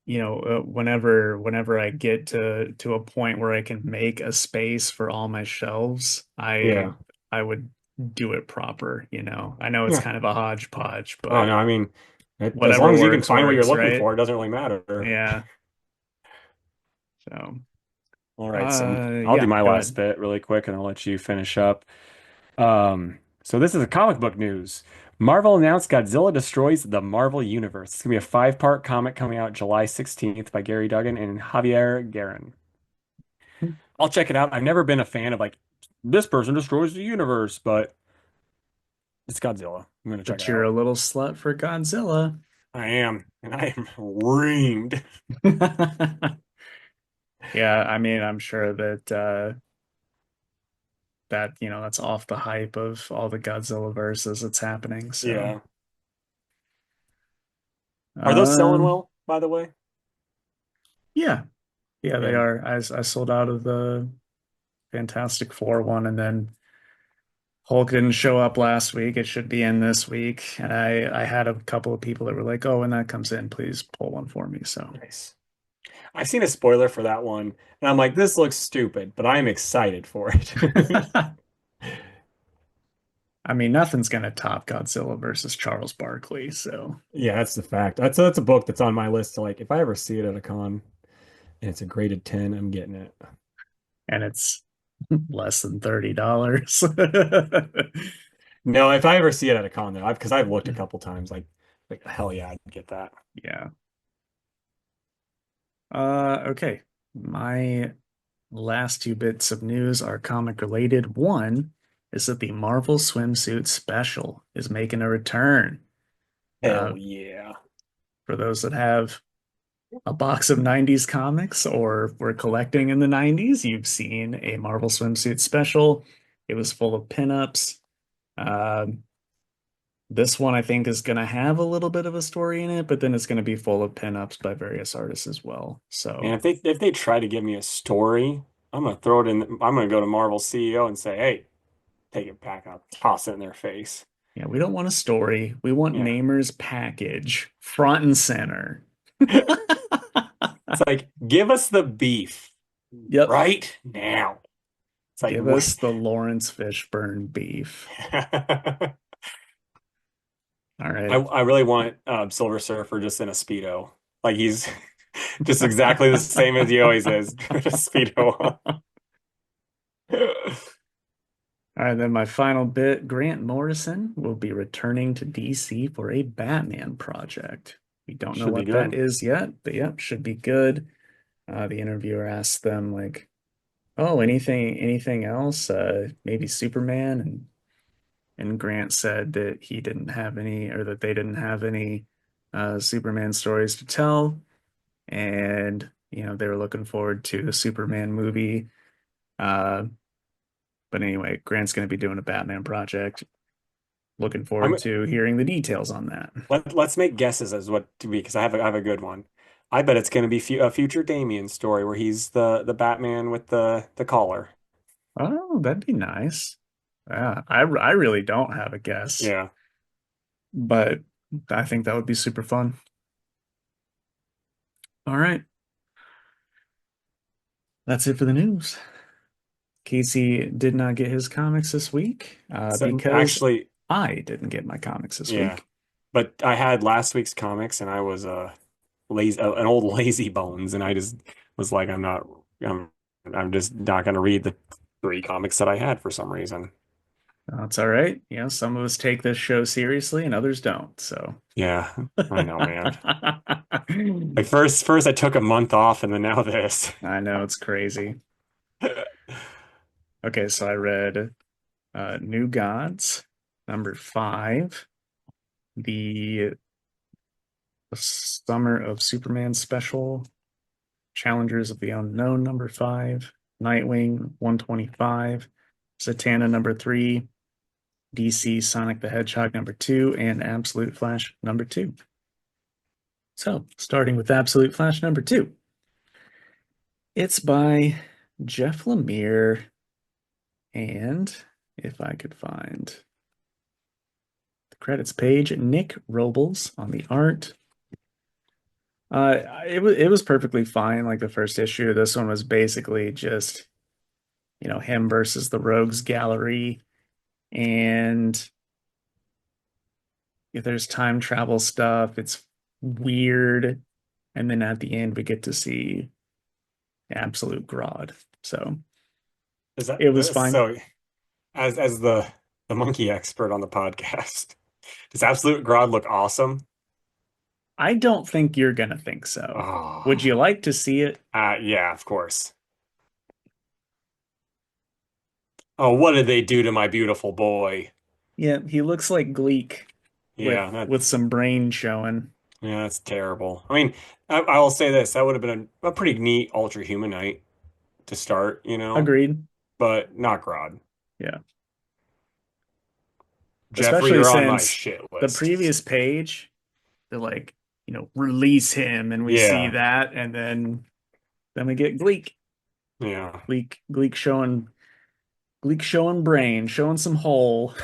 Whenever I get to a point where I can make a space for all my shelves, Yeah. I would do it proper, I know it's Yeah. kind of a hodgepodge, Oh but no, I mean, as whatever long as you can works, find what you're works, looking right? for, it doesn't really matter. Yeah. So, All right, so I'll do yeah, my go last ahead. bit really quick, and I'll let you finish up. So this is a comic book news. Marvel announced Godzilla Destroys the Marvel Universe. It's gonna be a five-part comic coming out July 16th by Gary Duggan and Javier Garrin. I'll check it out. I've never been a fan of like this person destroys the universe, but it's Godzilla. I'm gonna check But it you're a out. little slut for Godzilla. I am, and I am reamed. Yeah, I mean, I'm sure that's off the hype of all the Godzilla verses that's happening. So, Yeah. Are those selling uh, well, by the way? yeah, yeah, they Good. are. I sold out of the Fantastic Four one, and then Hulk didn't show up last week. It should be in this week, and I had a couple of people that were like, "Oh, when that comes in, please pull one for me." So, Nice. I've seen a spoiler for that one, and I'm like, this looks stupid, but I'm excited for it. I mean, nothing's gonna top Godzilla versus Charles Barkley. So, Yeah, that's the fact. That's a book that's on my list to like if I ever see it at a con and it's a graded 10, I'm getting it. and it's less than $30. No, if I ever see it at a con though, because I've looked a couple times, like hell yeah, I'd get that. Yeah. Okay. My last two bits of news are comic related. One is that the Marvel Swimsuit Special is making a return. Uh, Hell yeah. for those that have a box of 90s comics or were collecting in the 90s, you've seen a Marvel Swimsuit Special. It was full of pinups. Um, this one I think is going to have a little bit of a story in it, but then it's going to be full of pinups by various artists as well. And So, if they try to give me a story, I'm gonna throw it in. I'm gonna go to Marvel's CEO and say, "Hey, take it back." I'll toss it in their face. yeah, we don't want a story. We want Yeah. Namer's package front and center. It's like, give us the beef Yep. right now. It's like, Give us the Lawrence Fishburne beef. All right. I really want Silver Surfer just in a Speedo. Like he's just exactly the same as he always is. With a Speedo on. All right, then my final bit, Grant Morrison will be returning to DC for a Batman project. We don't know Should be what that good. is yet, but yep, should be good. The interviewer asked them like, "Oh, anything else? Maybe Superman?" And Grant said that he didn't have any, or that they didn't have any Superman stories to tell, and they were looking forward to the Superman movie. Uh, but anyway, Grant's going to be doing a Batman project. Looking I'm forward to hearing the details on that. let's make guesses as what to be because I have a good one. I bet it's going to be fu a future Damien story where he's the Batman with the collar. Oh, that'd be nice. Yeah, I really don't have a guess, Yeah. but I think that would be super fun. All right, that's it for the news. Casey did not get his comics this week So because actually, I didn't get my comics this yeah. week. But I had last week's comics and I was lazy an old lazy bones and I just was like I'm I'm just not going to read the three comics that I had for some reason. That's all right. You know, some of us take this show seriously and others don't. So Yeah, I know, man. Like first I took a month off and then now this. I know it's crazy. Okay, so I read New Gods, number 5, the Summer of Superman special, Challengers of the Unknown, number 5, Nightwing 125, Zatanna number 3, DC Sonic the Hedgehog number 2, and Absolute Flash number 2. So, starting with Absolute Flash number 2, it's by Jeff Lemire, and if I could find the credits page, Nick Robles on the art. It was perfectly fine. Like the first issue, this one was basically just him versus the Rogues Gallery, and if there's time travel stuff, it's weird. And then at the end, we get to see Absolute Grodd. So Is that it was fine. so as the monkey expert on the podcast, does Absolute Grodd look awesome? I don't think you're gonna think so. Would Oh, you like to see it? yeah, of course. Oh, what did they do to my beautiful boy? Yeah, he looks like Gleek Yeah, with that's some brain showing. yeah, that's terrible. I mean, I will say this, that would have been a pretty neat Ultra Human Night to start, Agreed. but not Grodd. Yeah. Jeffrey, Especially you're on my since shit the list. previous page, they're like, release him, and we see Yeah, that, and then we get Gleek. yeah. Gleek showing brain, showing some hole.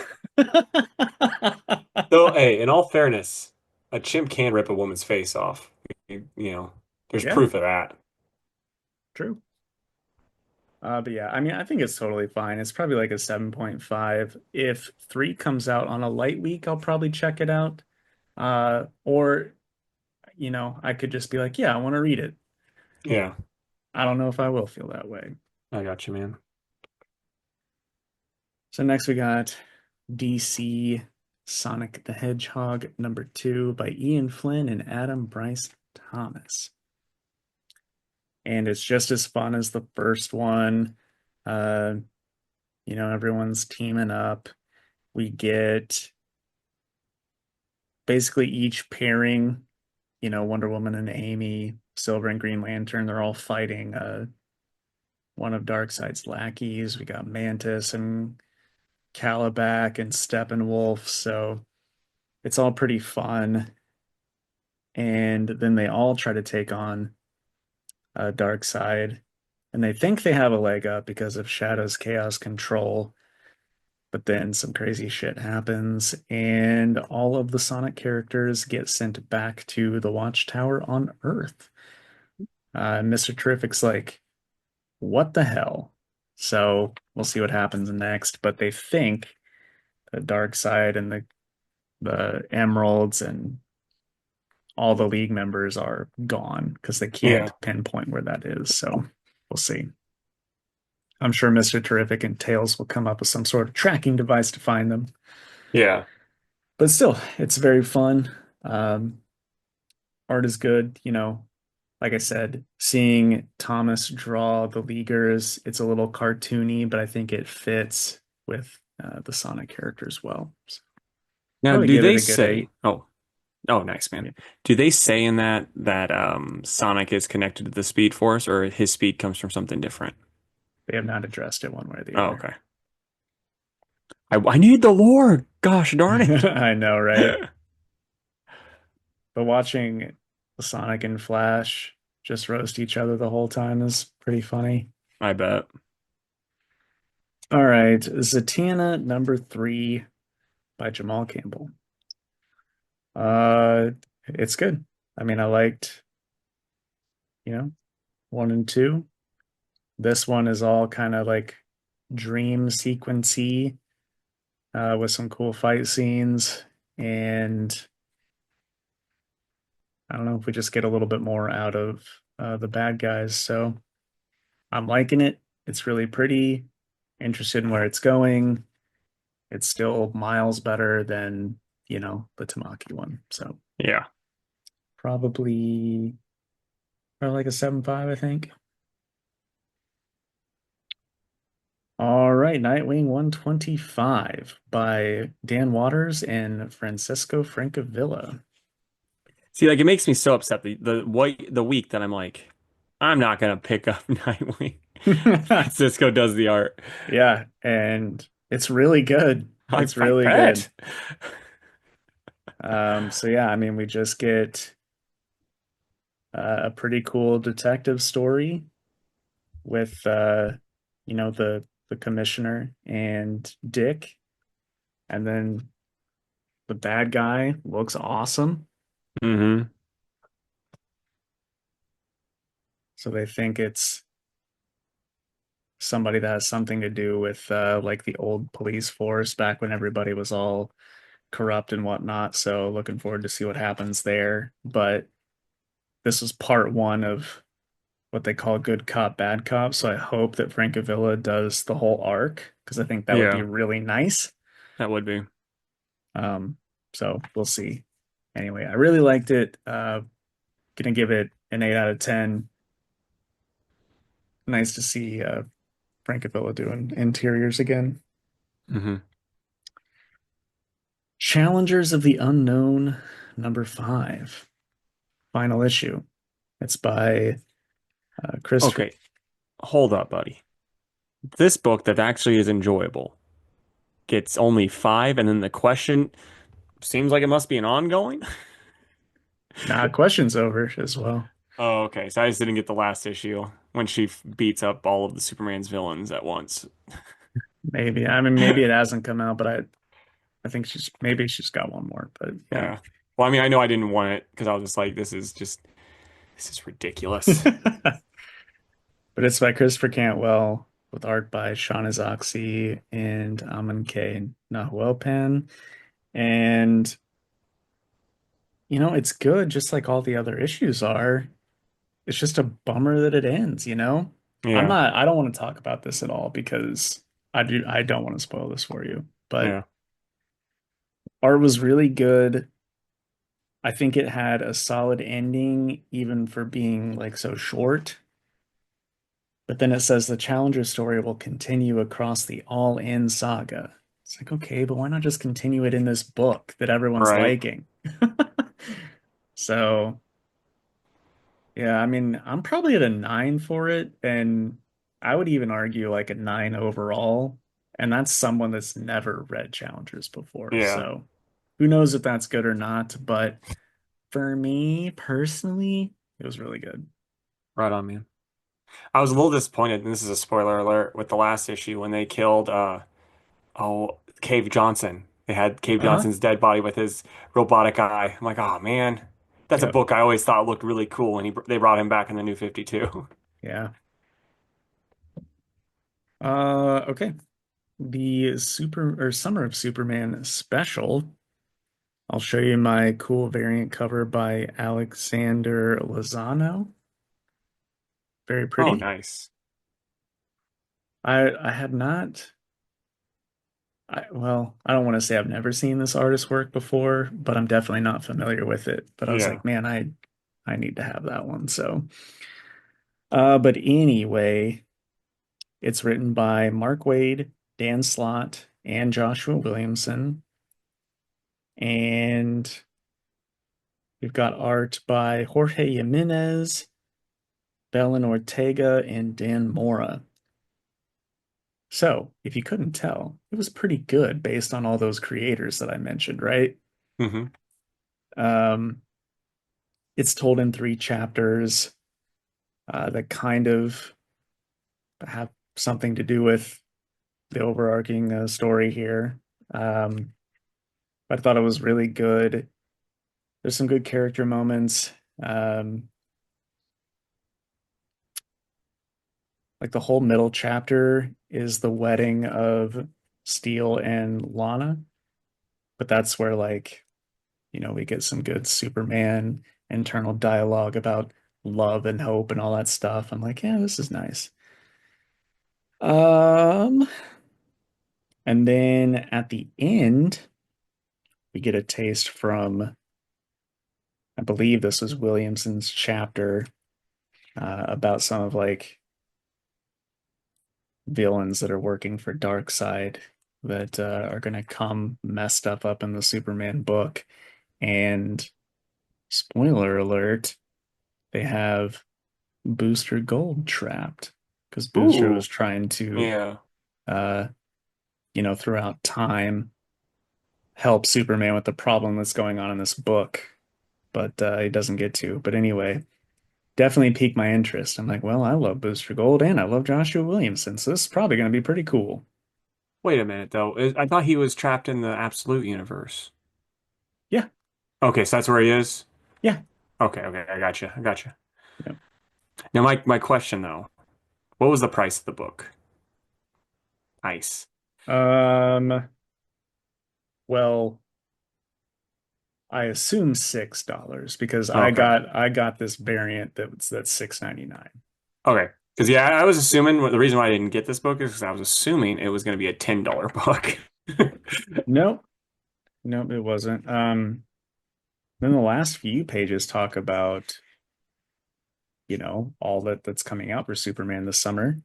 Though, hey, in all fairness, a chimp can rip a woman's face off. You know, there's Yeah, proof of that. true. But yeah, I mean, I think it's totally fine. It's probably like a 7.5. If 3 comes out on a light week, I'll probably check it out. Or, I could just be like, yeah, I want to read it. Yeah, I don't know if I will feel that way. I got you, man. So next we got DC Sonic the Hedgehog number 2 by Ian Flynn and Adam Bryce Thomas. And it's just as fun as the first one. Uh, everyone's teaming up. We get basically each pairing, Wonder Woman and Amy, Silver and Green Lantern, they're all fighting one of Darkseid's lackeys. We got Mantis and Calabac and Steppenwolf. So it's all pretty fun. And then they all try to take on Darkseid. And they think they have a leg up because of Shadow's chaos control. But then some crazy shit happens, and all of the Sonic characters get sent back to the Watchtower on Earth. Mr. Terrific's like, what the hell? So we'll see what happens next. But they think the Darkseid and the Emeralds and all the League members are gone because they Yeah, can't pinpoint where that is. So we'll see. I'm sure Mr. Terrific and Tails will come up with some sort of tracking device to find them. yeah, But still, it's very fun. Um, Art is good. Like I said, seeing Thomas draw the Leaguers, it's a little cartoony, but I think it fits with the Sonic characters well. So now, probably do give it they a good say? 8. Oh, nice, man. Yeah, Do they say in that Sonic is connected to the Speed Force, or his speed comes from something different? they have not addressed it one way or the Oh, other. okay. I need the lore. Gosh darn it. I know, right? But watching Sonic and Flash just roast each other the whole time is pretty funny. I bet. All right, Zatanna #3 by Jamal Campbell. Uh, it's good. I mean, I liked, you know, one and two. This one is all kind of like dream sequency, with some cool fight scenes, and I don't know if we just get a little bit more out of the bad guys. So I'm liking it. It's really pretty. Interested in where it's going. It's still miles better than, the Tamaki one. So Yeah. probably like a 7.5, I think. All right, Nightwing 125 by Dan Waters and Francisco Francavilla. See, like it makes me so upset the week that I'm like, I'm not gonna pick up Nightwing. Francisco does the art. Yeah, and it's really good. It's I really good. bet. So yeah, I mean, we just get a pretty cool detective story with the commissioner and Dick, and then the bad guy looks awesome. Hmm. So they think it's somebody that has something to do with like the old police force back when everybody was all corrupt and whatnot. So looking forward to see what happens there. But this is part one of what they call good cop, bad cop. So I hope that Francavilla does the whole arc because I think that would be Yeah, really nice. that would be. Um, so we'll see. Anyway, I really liked it. Gonna give it an 8 out of 10. Nice to see Francavilla doing interiors again. Hmm. Challengers of the Unknown #5. Final issue. It's by Christopher. Okay, hold up, buddy. This book that actually is enjoyable gets only five, and then the question seems like it must be an ongoing. Nah, questions over as well. Oh, okay. So I just didn't get the last issue when she beats up all of the Superman's villains at once. Maybe. I mean, maybe it hasn't come out, but I think she's got one more. But yeah. Yeah. Well, I mean, I know I didn't want it because I was just like, this is ridiculous. But it's by Christopher Cantwell with art by Sean Izaakse and Amin K. Nahuelpan. And it's good, just like all the other issues are. It's just a bummer that it ends. Yeah. I don't want to talk about this at all because I don't want to spoil this for you. But Yeah. art was really good. I think it had a solid ending, even for being like so short. But then it says the Challenger story will continue across the All In saga. It's like, okay, but why not just continue it in this book that everyone's Right. liking? So yeah, I mean, I'm probably at a 9 for it, and I would even argue like a 9 overall. And that's someone that's never read Challengers before. Yeah. So who knows if that's good or not, but for me personally, it was really good. Right on, man. I was a little disappointed, and this is a spoiler alert, with the last issue when they killed Cave Johnson. They had Cave Uh-huh. Johnson's dead body with his robotic eye. I'm like, oh man. That's a Yep. book I always thought looked really cool, and they brought him back in the New 52. Yeah. Okay. The Super or Summer of Superman special. I'll show you my cool variant cover by Alexander Lozano. Very Oh, pretty. nice. I had not I don't want to say I've never seen this artist work before, but I'm definitely not familiar with it. But I was Yeah. like, man, I need to have that one. So but anyway, it's written by Mark Wade, Dan Slott, and Joshua Williamson. And we've got art by Jorge Jimenez, Belen Ortega, and Dan Mora. So, if you couldn't tell, it was pretty good based on all those creators that I mentioned, right? Hmm. Um, it's told in three chapters that kind of have something to do with the overarching story here. Um, I thought it was really good. There's some good character moments. Um, like the whole middle chapter is the wedding of Steel and Lana, but that's where we get some good Superman internal dialogue about love and hope and all that stuff. I'm like, yeah, this is nice. Um, and then at the end, we get a taste from, I believe this was Williamson's chapter about some of villains that are working for Darkseid that are going to come mess stuff up in the Superman book. And spoiler alert, they have Booster Gold trapped because Booster was Ooh, trying to, yeah. uh, throughout time help Superman with the problem that's going on in this book, but he doesn't get to. But anyway, definitely piqued my interest. I'm like, well, I love Booster Gold and I love Joshua Williamson, so this is probably going to be pretty cool. Wait a minute, though. I thought he was trapped in the Absolute universe. Yeah, Okay, so that's where he is? yeah, Okay, okay, I gotcha. I gotcha. yeah. Now, my question, though, what was the price of the book? Nice. Well, I assume $6 because I Okay. got I got this variant that's 6.99. Okay. Because, yeah, I was assuming the reason why I didn't get this book is because I was assuming it was going to be a $10 book. Nope, nope, it wasn't. Then the last few pages talk about, all that's coming out for Superman this summer.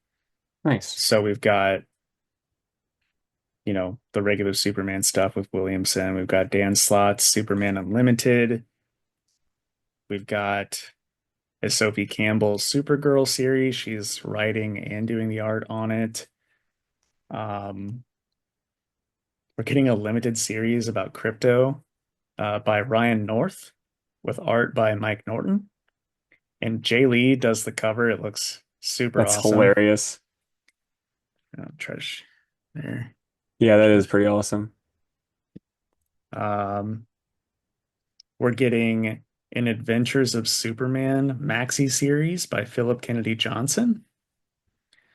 Nice. So we've got, the regular Superman stuff with Williamson. We've got Dan Slott's Superman Unlimited. We've got Sophie Campbell's Supergirl series. She's writing and doing the art on it. Um, we're getting a limited series about crypto by Ryan North with art by Mike Norton. And Jay Lee does the cover. It looks super That's awesome. hilarious. Try to there. Yeah, that is pretty awesome. Um, we're getting an Adventures of Superman maxi series by Philip Kennedy Johnson.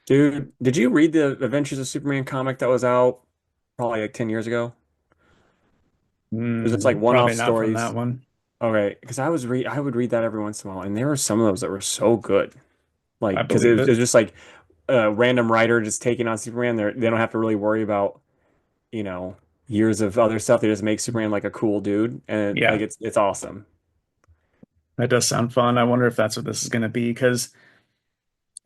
Dude, did you read the Adventures of Superman comic that was out probably like 10 years ago? It was just like one-off Probably not from that stories. one. Okay, because I would read that every once in a while, and there were some of those that were so good. I Like, because believe it it. was just like a random writer just taking on Superman. They don't have to really worry about, you know, years of other stuff. They just make Superman like a cool dude, and like Yeah, it's awesome. that does sound fun. I wonder if that's what this is going to be because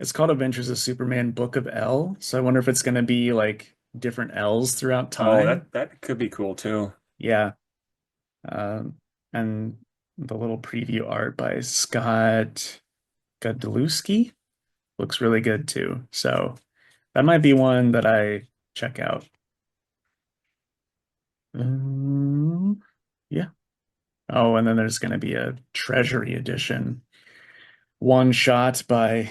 it's called Adventures of Superman Book of L. So I wonder if it's going to be like different L's throughout Oh, time. that could be cool too. Yeah. Um, and the little preview art by Scott Godlewski looks really good too. So that might be one that I check out. Um, yeah. Oh, and then there's going to be a Treasury edition one shot by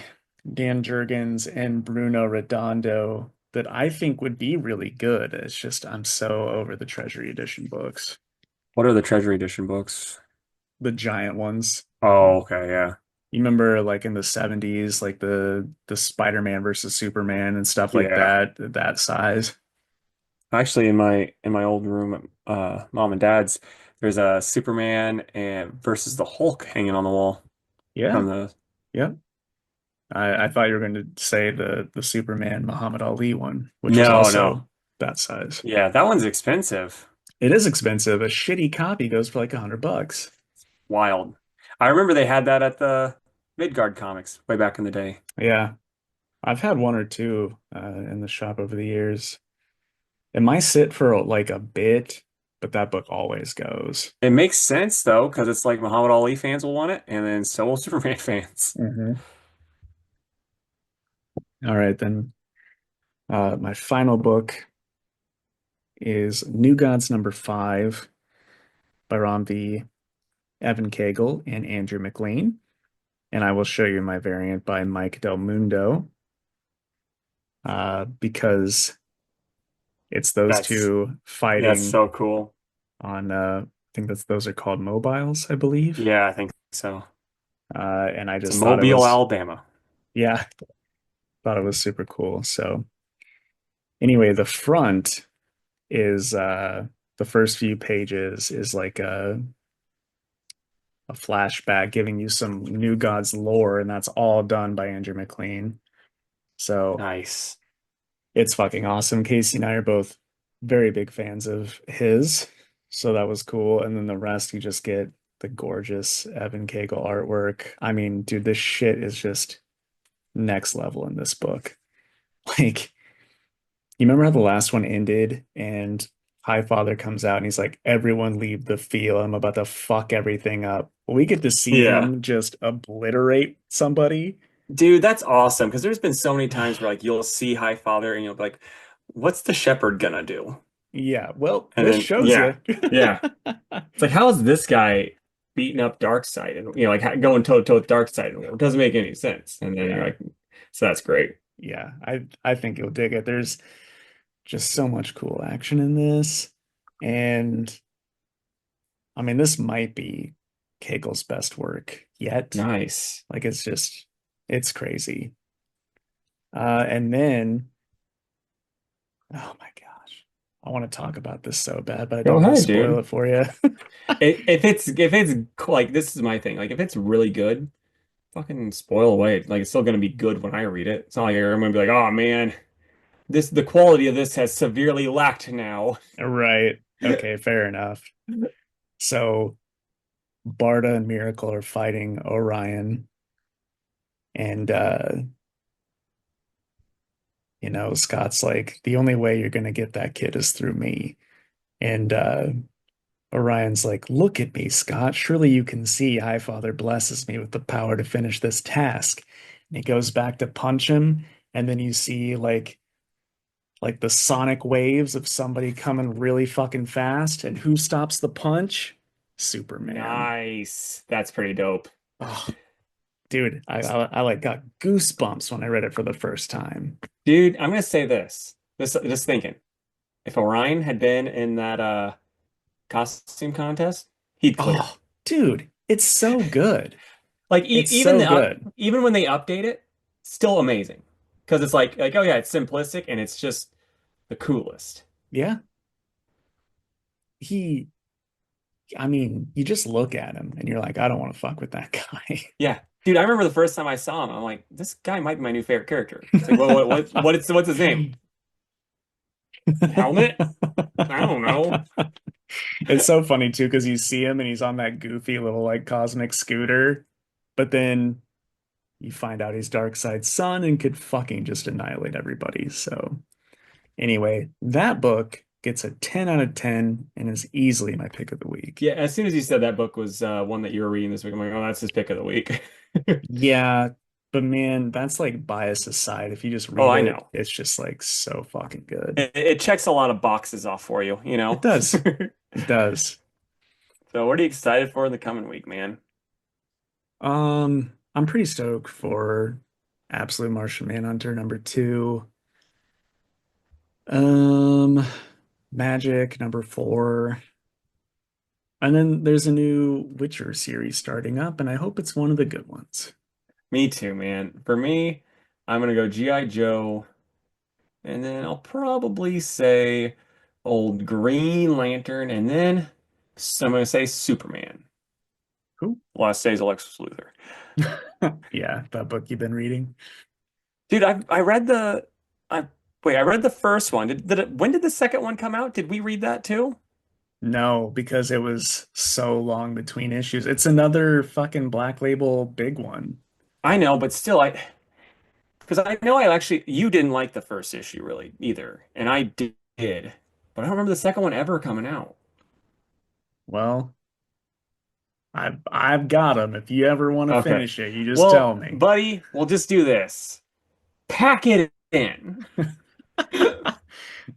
Dan Jurgens and Bruno Redondo that I think would be really good. It's just I'm so over the Treasury edition books, What are the Treasury Edition books? the giant ones. Oh, okay, yeah. You remember like in the 70s, like the Spider-Man versus Superman and stuff like Yeah. that size. Actually, in my old room, mom and dad's, there's a Superman and versus the Hulk hanging on the wall Yeah, from the. yeah. I thought you were going to say the Superman Muhammad Ali one, which was No, no. also that size. Yeah, that one's expensive. It is expensive. A shitty copy goes for like $100. Wild. I remember they had that at the Midgard comics way back in the day. Yeah, I've had one or two in the shop over the years. It might sit for like a bit, but that book always goes. It makes sense though, because it's like Muhammad Ali fans will want it, and then so will Superman fans. Hmm. All right, then. My final book is New Gods number 5 by Ron V. Evan Cagle and Andrew McLean. And I will show you my variant by Mike Del Mundo, because it's those That's two that's fighting so cool. on, I think those are called mobiles, I believe. Yeah, I think so. And I It's in just thought it Mobile, was, Alabama. yeah, thought it was super cool. So anyway, the front is the first few pages is like a flashback giving you some New Gods lore, and that's all done by Andrew McLean. So Nice. it's fucking awesome. Casey and I are both very big fans of his, so that was cool. And then the rest, you just get the gorgeous Evan Cagle artwork. I mean, dude, this shit is just next level in this book. Like, you remember how the last one ended and Highfather comes out and he's like, everyone leave the field. I'm about to fuck everything up. We get to see Yeah. him just obliterate somebody. Dude, that's awesome. Because there's been so many times where like you'll see High Father and you'll be like, what's the shepherd gonna do? Yeah, well, And this then shows yeah. you. Yeah. It's like how is this guy beating up Darkseid and like going toe to toe with Darkseid? It doesn't make any sense. And then you're Yeah, like, so that's great. yeah. I think you'll dig it. There's just so much cool action in this. And I mean, this might be Cagle's best work yet. Nice. Like it's crazy. And then, oh my gosh, I want to talk about this so bad, but I Go don't want to ahead, spoil dude. it for you. If it's like this is my thing. Like if it's really good, fucking spoil away. Like it's still gonna be good when I read it. It's not like I'm gonna be like, oh man, the quality of this has severely lacked now. Right. Okay, fair enough. So Barda and Miracle are fighting Orion, and Scott's like, the only way you're gonna get that kid is through me. And Orion's like, look at me, Scott. Surely you can see Highfather blesses me with the power to finish this task. And he goes back to punch him, and then you see like the sonic waves of somebody coming really fucking fast. And who stops the punch? Superman. Nice. That's pretty dope. Oh, dude, I like got goosebumps when I read it for the first time. Dude, I'm gonna say this. Just thinking. If Orion had been in that costume contest, he'd clear. Oh, dude, it's so good. Like It's even so good. even when they update it, still amazing. Because it's like oh yeah, it's simplistic and it's just the coolest. Yeah. He I mean, you just look at him and you're like, I don't want to fuck with that guy. Yeah. Dude, I remember the first time I saw him, I'm like, this guy might be my new favorite character. It's like, well, what's his name? Helmet? I don't know. It's so funny too, because you see him and he's on that goofy little like cosmic scooter, but then you find out he's Darkseid's son and could fucking just annihilate everybody. So anyway, that book gets a 10 out of 10 and is easily my pick of the week. Yeah, as soon as you said that book was one that you were reading this week, I'm like, oh, that's his pick of the week. Yeah, but man, that's like bias aside. If you just Oh, read I it, know. it's just like so fucking good. It checks a lot of boxes off for you, you It know? does. It does. So what are you excited for in the coming week, man? I'm pretty stoked for Absolute Martian Manhunter #2. Um, Magic #4. And then there's a new Witcher series starting up, and I hope it's one of the good ones. Me too, man. For me, I'm gonna go G.I. Joe, and then I'll probably say old Green Lantern, and then I'm gonna say Superman. Cool. Last days of Lex Luthor. Yeah, that book you've been reading. Dude, I read the I wait, I read the first one. When did the second one come out? Did we read that too? No, because it was so long between issues. It's another fucking Black Label big one. I know, but still because I know I actually you didn't like the first issue really either, and I did, but I don't remember the second one ever coming out. Well, I've got them. If you ever want to Okay. finish it, you just Well, tell me. buddy, we'll just do this. Pack it in.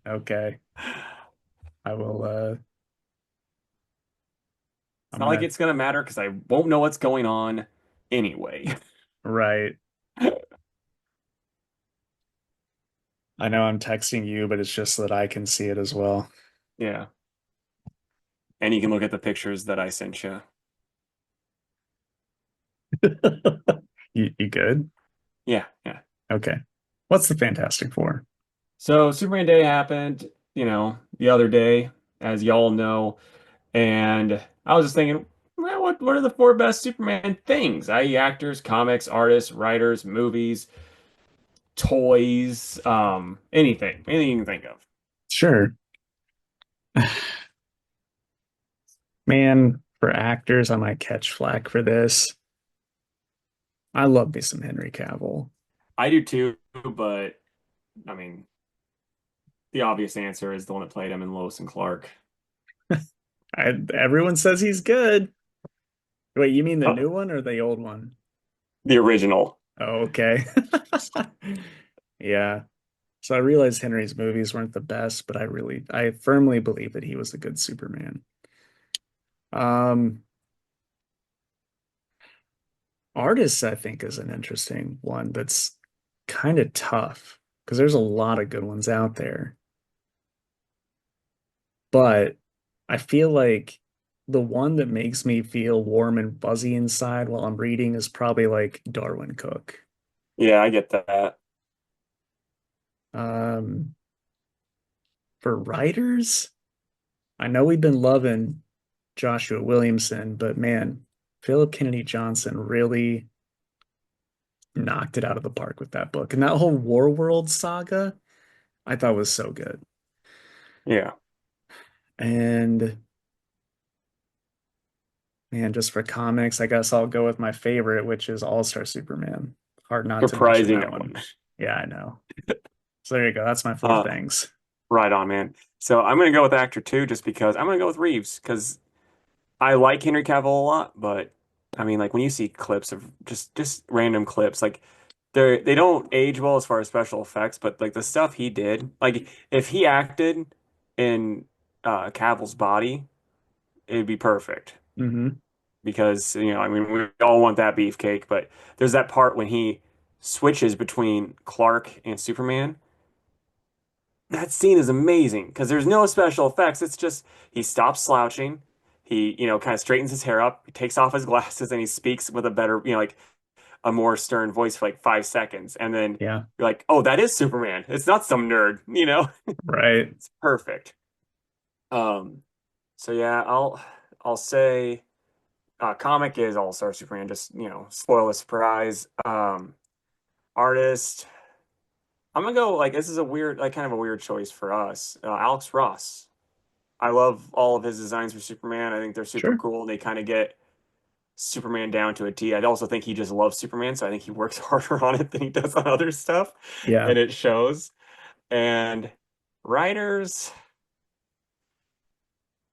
Okay. I will It's I'm not like gonna it's gonna matter because I won't know what's going on anyway. right. I know I'm texting you, but it's just so that I can see it as well. Yeah. And you can look at the pictures that I sent you. You good? Yeah, yeah. Okay. What's the Fantastic Four? So Superman Day happened, the other day, as y'all know, and I was just thinking, well, what are the four best Superman things? I.e., actors, comics, artists, writers, movies, toys, anything you can think of. Sure. Man, for actors, I might catch flack for this. I love me some Henry Cavill. I do too, but I mean, the obvious answer is the one that played him in Lois and Clark. Everyone says he's good. Wait, you mean the Oh, new one or the old one? the original. Oh, okay. Yeah. So I realized Henry's movies weren't the best, but I firmly believe that he was a good Superman. Um, Artists, I think, is an interesting one that's kind of tough because there's a lot of good ones out there. But I feel like the one that makes me feel warm and fuzzy inside while I'm reading is probably like Darwin Cook. Yeah, I get that. Um, for writers, I know we've been loving Joshua Williamson, but man, Philip Kennedy Johnson really knocked it out of the park with that book. And that whole War World saga, I thought was so good. Yeah. And man, just for comics, I guess I'll go with my favorite, which is All-Star Superman. Hard not to mention Surprising that no one. one. Yeah, I know. So there you go. That's my four Uh, things. right on, man. So I'm gonna go with actor too, just because I'm gonna go with Reeves because I like Henry Cavill a lot, but I mean, like when you see clips of just random clips, like they don't age well as far as special effects, but like the stuff he did, like if he acted in Cavill's body, it'd be perfect Hmm. because I mean, we all want that beefcake, but there's that part when he switches between Clark and Superman. That scene is amazing because there's no special effects. It's just he stops slouching. He, kind of straightens his hair up. He takes off his glasses and he speaks with a better, like a more stern voice for like 5 seconds. And then Yeah, you're like, oh, that is Superman. It's not some nerd. right. It's perfect. Um, so yeah, I'll say comic is All-Star Superman, just, spoil a surprise. Artist, I'm gonna go like this is a weird, like kind of a weird choice for us. Alex Ross. I love all of his designs for Superman. I think they're super Sure. cool. They kind of get Superman down to a T. I also think he just loves Superman, so I think he works harder on it than he does on other stuff, Yeah, and it shows. And writers,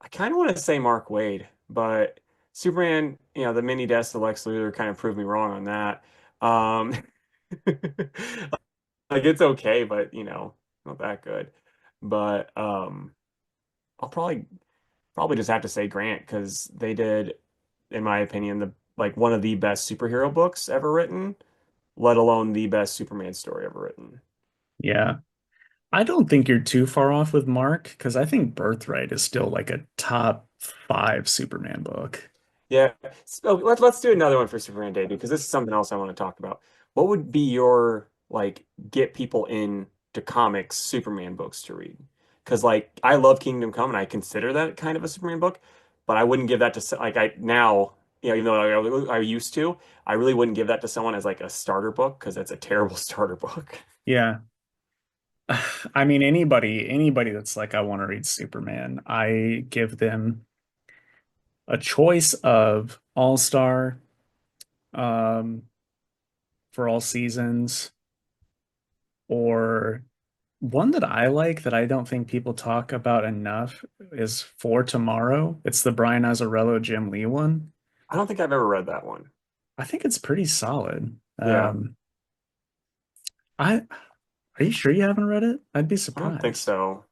I kind of want to say Mark Waid, but Superman, the mini deaths of Lex Luthor kind of proved me wrong on that. Um, like it's okay, but not that good. But I'll probably just have to say Grant because they did, in my opinion, the like one of the best superhero books ever written, let alone the best Superman story ever written. yeah. I don't think you're too far off with Mark because I think Birthright is still like a top five Superman book. Yeah. So let's do another one for Superman Day because this is something else I want to talk about. What would be your like get people into comics Superman books to read? Because like I love Kingdom Come and I consider that kind of a Superman book, but I wouldn't give that to like I now, even though I used to, I really wouldn't give that to someone as like a starter book because it's a terrible starter book. Yeah. I mean, anybody that's like, I want to read Superman, I give them a choice of All-Star, um, for all seasons, or one that I like that I don't think people talk about enough is For Tomorrow. It's the Brian Azzarello, Jim Lee one. I don't think I've ever read that one. I think it's pretty solid. Yeah, I Are you sure you haven't read it? I'd be I don't think surprised. so.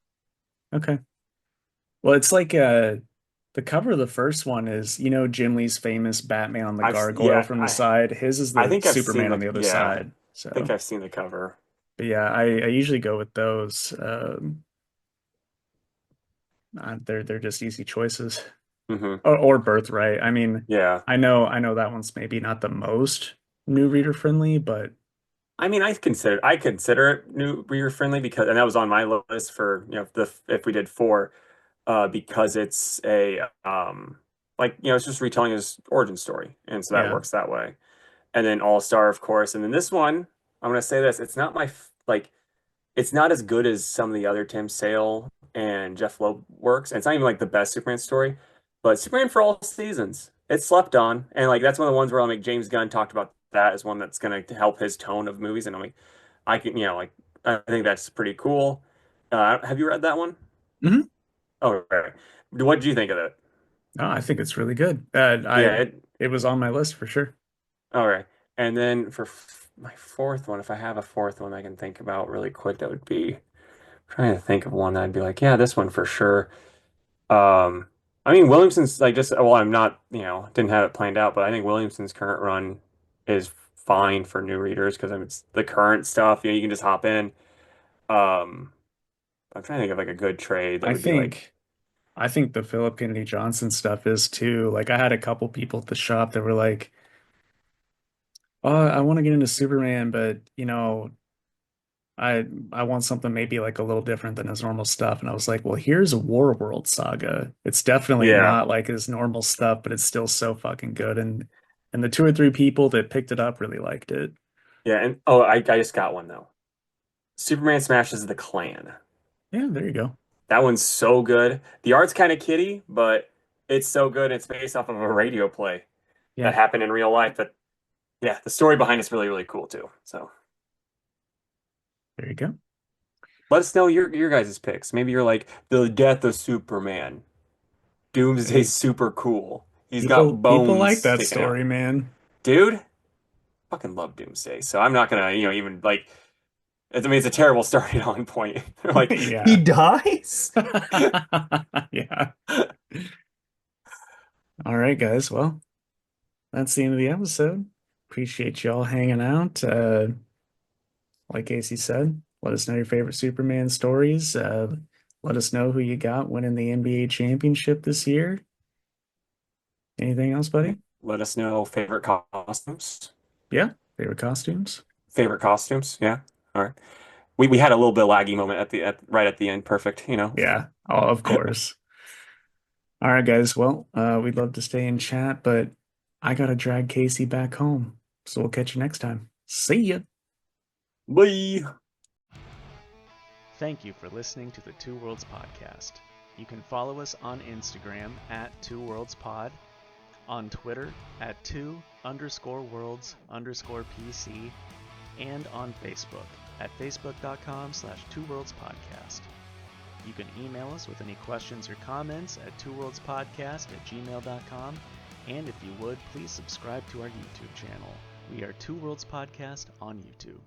Okay. Well, it's like The cover of the first one is, Jim Lee's famous Batman on the gargoyle Yeah, from the side. His is I the think I've seen Superman on the the other yeah, side. I think So, I've seen the cover. but yeah, I usually go with those. They're just easy choices. Hmm. Or Birthright. I mean, Yeah. I know that one's maybe not the most new reader friendly, but I mean, I consider it new reader friendly because, and that was on my list for, the if we did four, because it's a like, it's just retelling his origin story, and so that yeah. works that way. And then All Star, of course, and then this one, I'm gonna say this, it's not like it's not as good as some of the other Tim Sale and Jeff Loeb works. And it's not even like the best Superman story, but Superman for All Seasons. It's slept on, and like that's one of the ones where I'm like James Gunn talked about that as one that's gonna help his tone of movies, and I'm like, I can, like I think that's pretty cool. Have you read that one? Hmm. Oh, right. What did you think of it? Oh, I think it's really good. Yeah, It was on my list for sure. all right. And then for my fourth one, if I have a fourth one I can think about really quick, that would be trying to think of one that I'd be like, yeah, this one for sure. Um, I mean, Williamson's like just, well, I'm not, didn't have it planned out, but I think Williamson's current run is fine for new readers because it's the current stuff, you can just hop in. Um, I'm trying to think of like a good trade that I would be like, think I think the Philip Kennedy Johnson stuff is too. Like I had a couple people at the shop that were like, "Oh, I want to get into Superman, but I want something maybe like a little different than his normal stuff." And I was like, "Well, here's a War World saga. It's definitely yeah, not like his normal stuff, but it's still so fucking good." And the two or three people that picked it up really liked it. yeah. And oh, I just got one though. Superman smashes the Klan. Yeah, there you go. That one's so good. The art's kind of kiddie, but it's so good. It's based off of a radio play that Yeah, happened in real life. But yeah, the story behind it's really, really cool too. So there you go. let us know your guys' picks. Maybe you're like the death of Superman. Doomsday's Hey, super cool. He's got people like bones that sticking out. story, man. Dude, fucking love Doomsday. So I'm not gonna, even like I mean it's a terrible starting on point. Like he Yeah. dies? Yeah. All right, guys. Well, that's the end of the episode. Appreciate y'all hanging out. Like Casey said, let us know your favorite Superman stories. Let us know who you got winning the NBA championship this year. Anything else, Yeah. buddy? Let us know favorite costumes. Yeah. Favorite costumes? Favorite costumes. Yeah. All right. We had a little bit of laggy moment right at the end. Perfect. Yeah. Oh, of course. All right, guys. Well, we'd love to stay in chat, but I gotta drag Casey back home. So we'll catch you next time. See ya. Bye. Thank you for listening to the Two Worlds Podcast. You can follow us on Instagram at Two Worlds Pod, on Twitter at two_worlds_PC, and on Facebook at facebook.com/twoworldspodcast. You can email us with any questions or comments at twoworldspodcast@gmail.com, and if you would, please subscribe to our YouTube channel. We are Two Worlds Podcast on YouTube.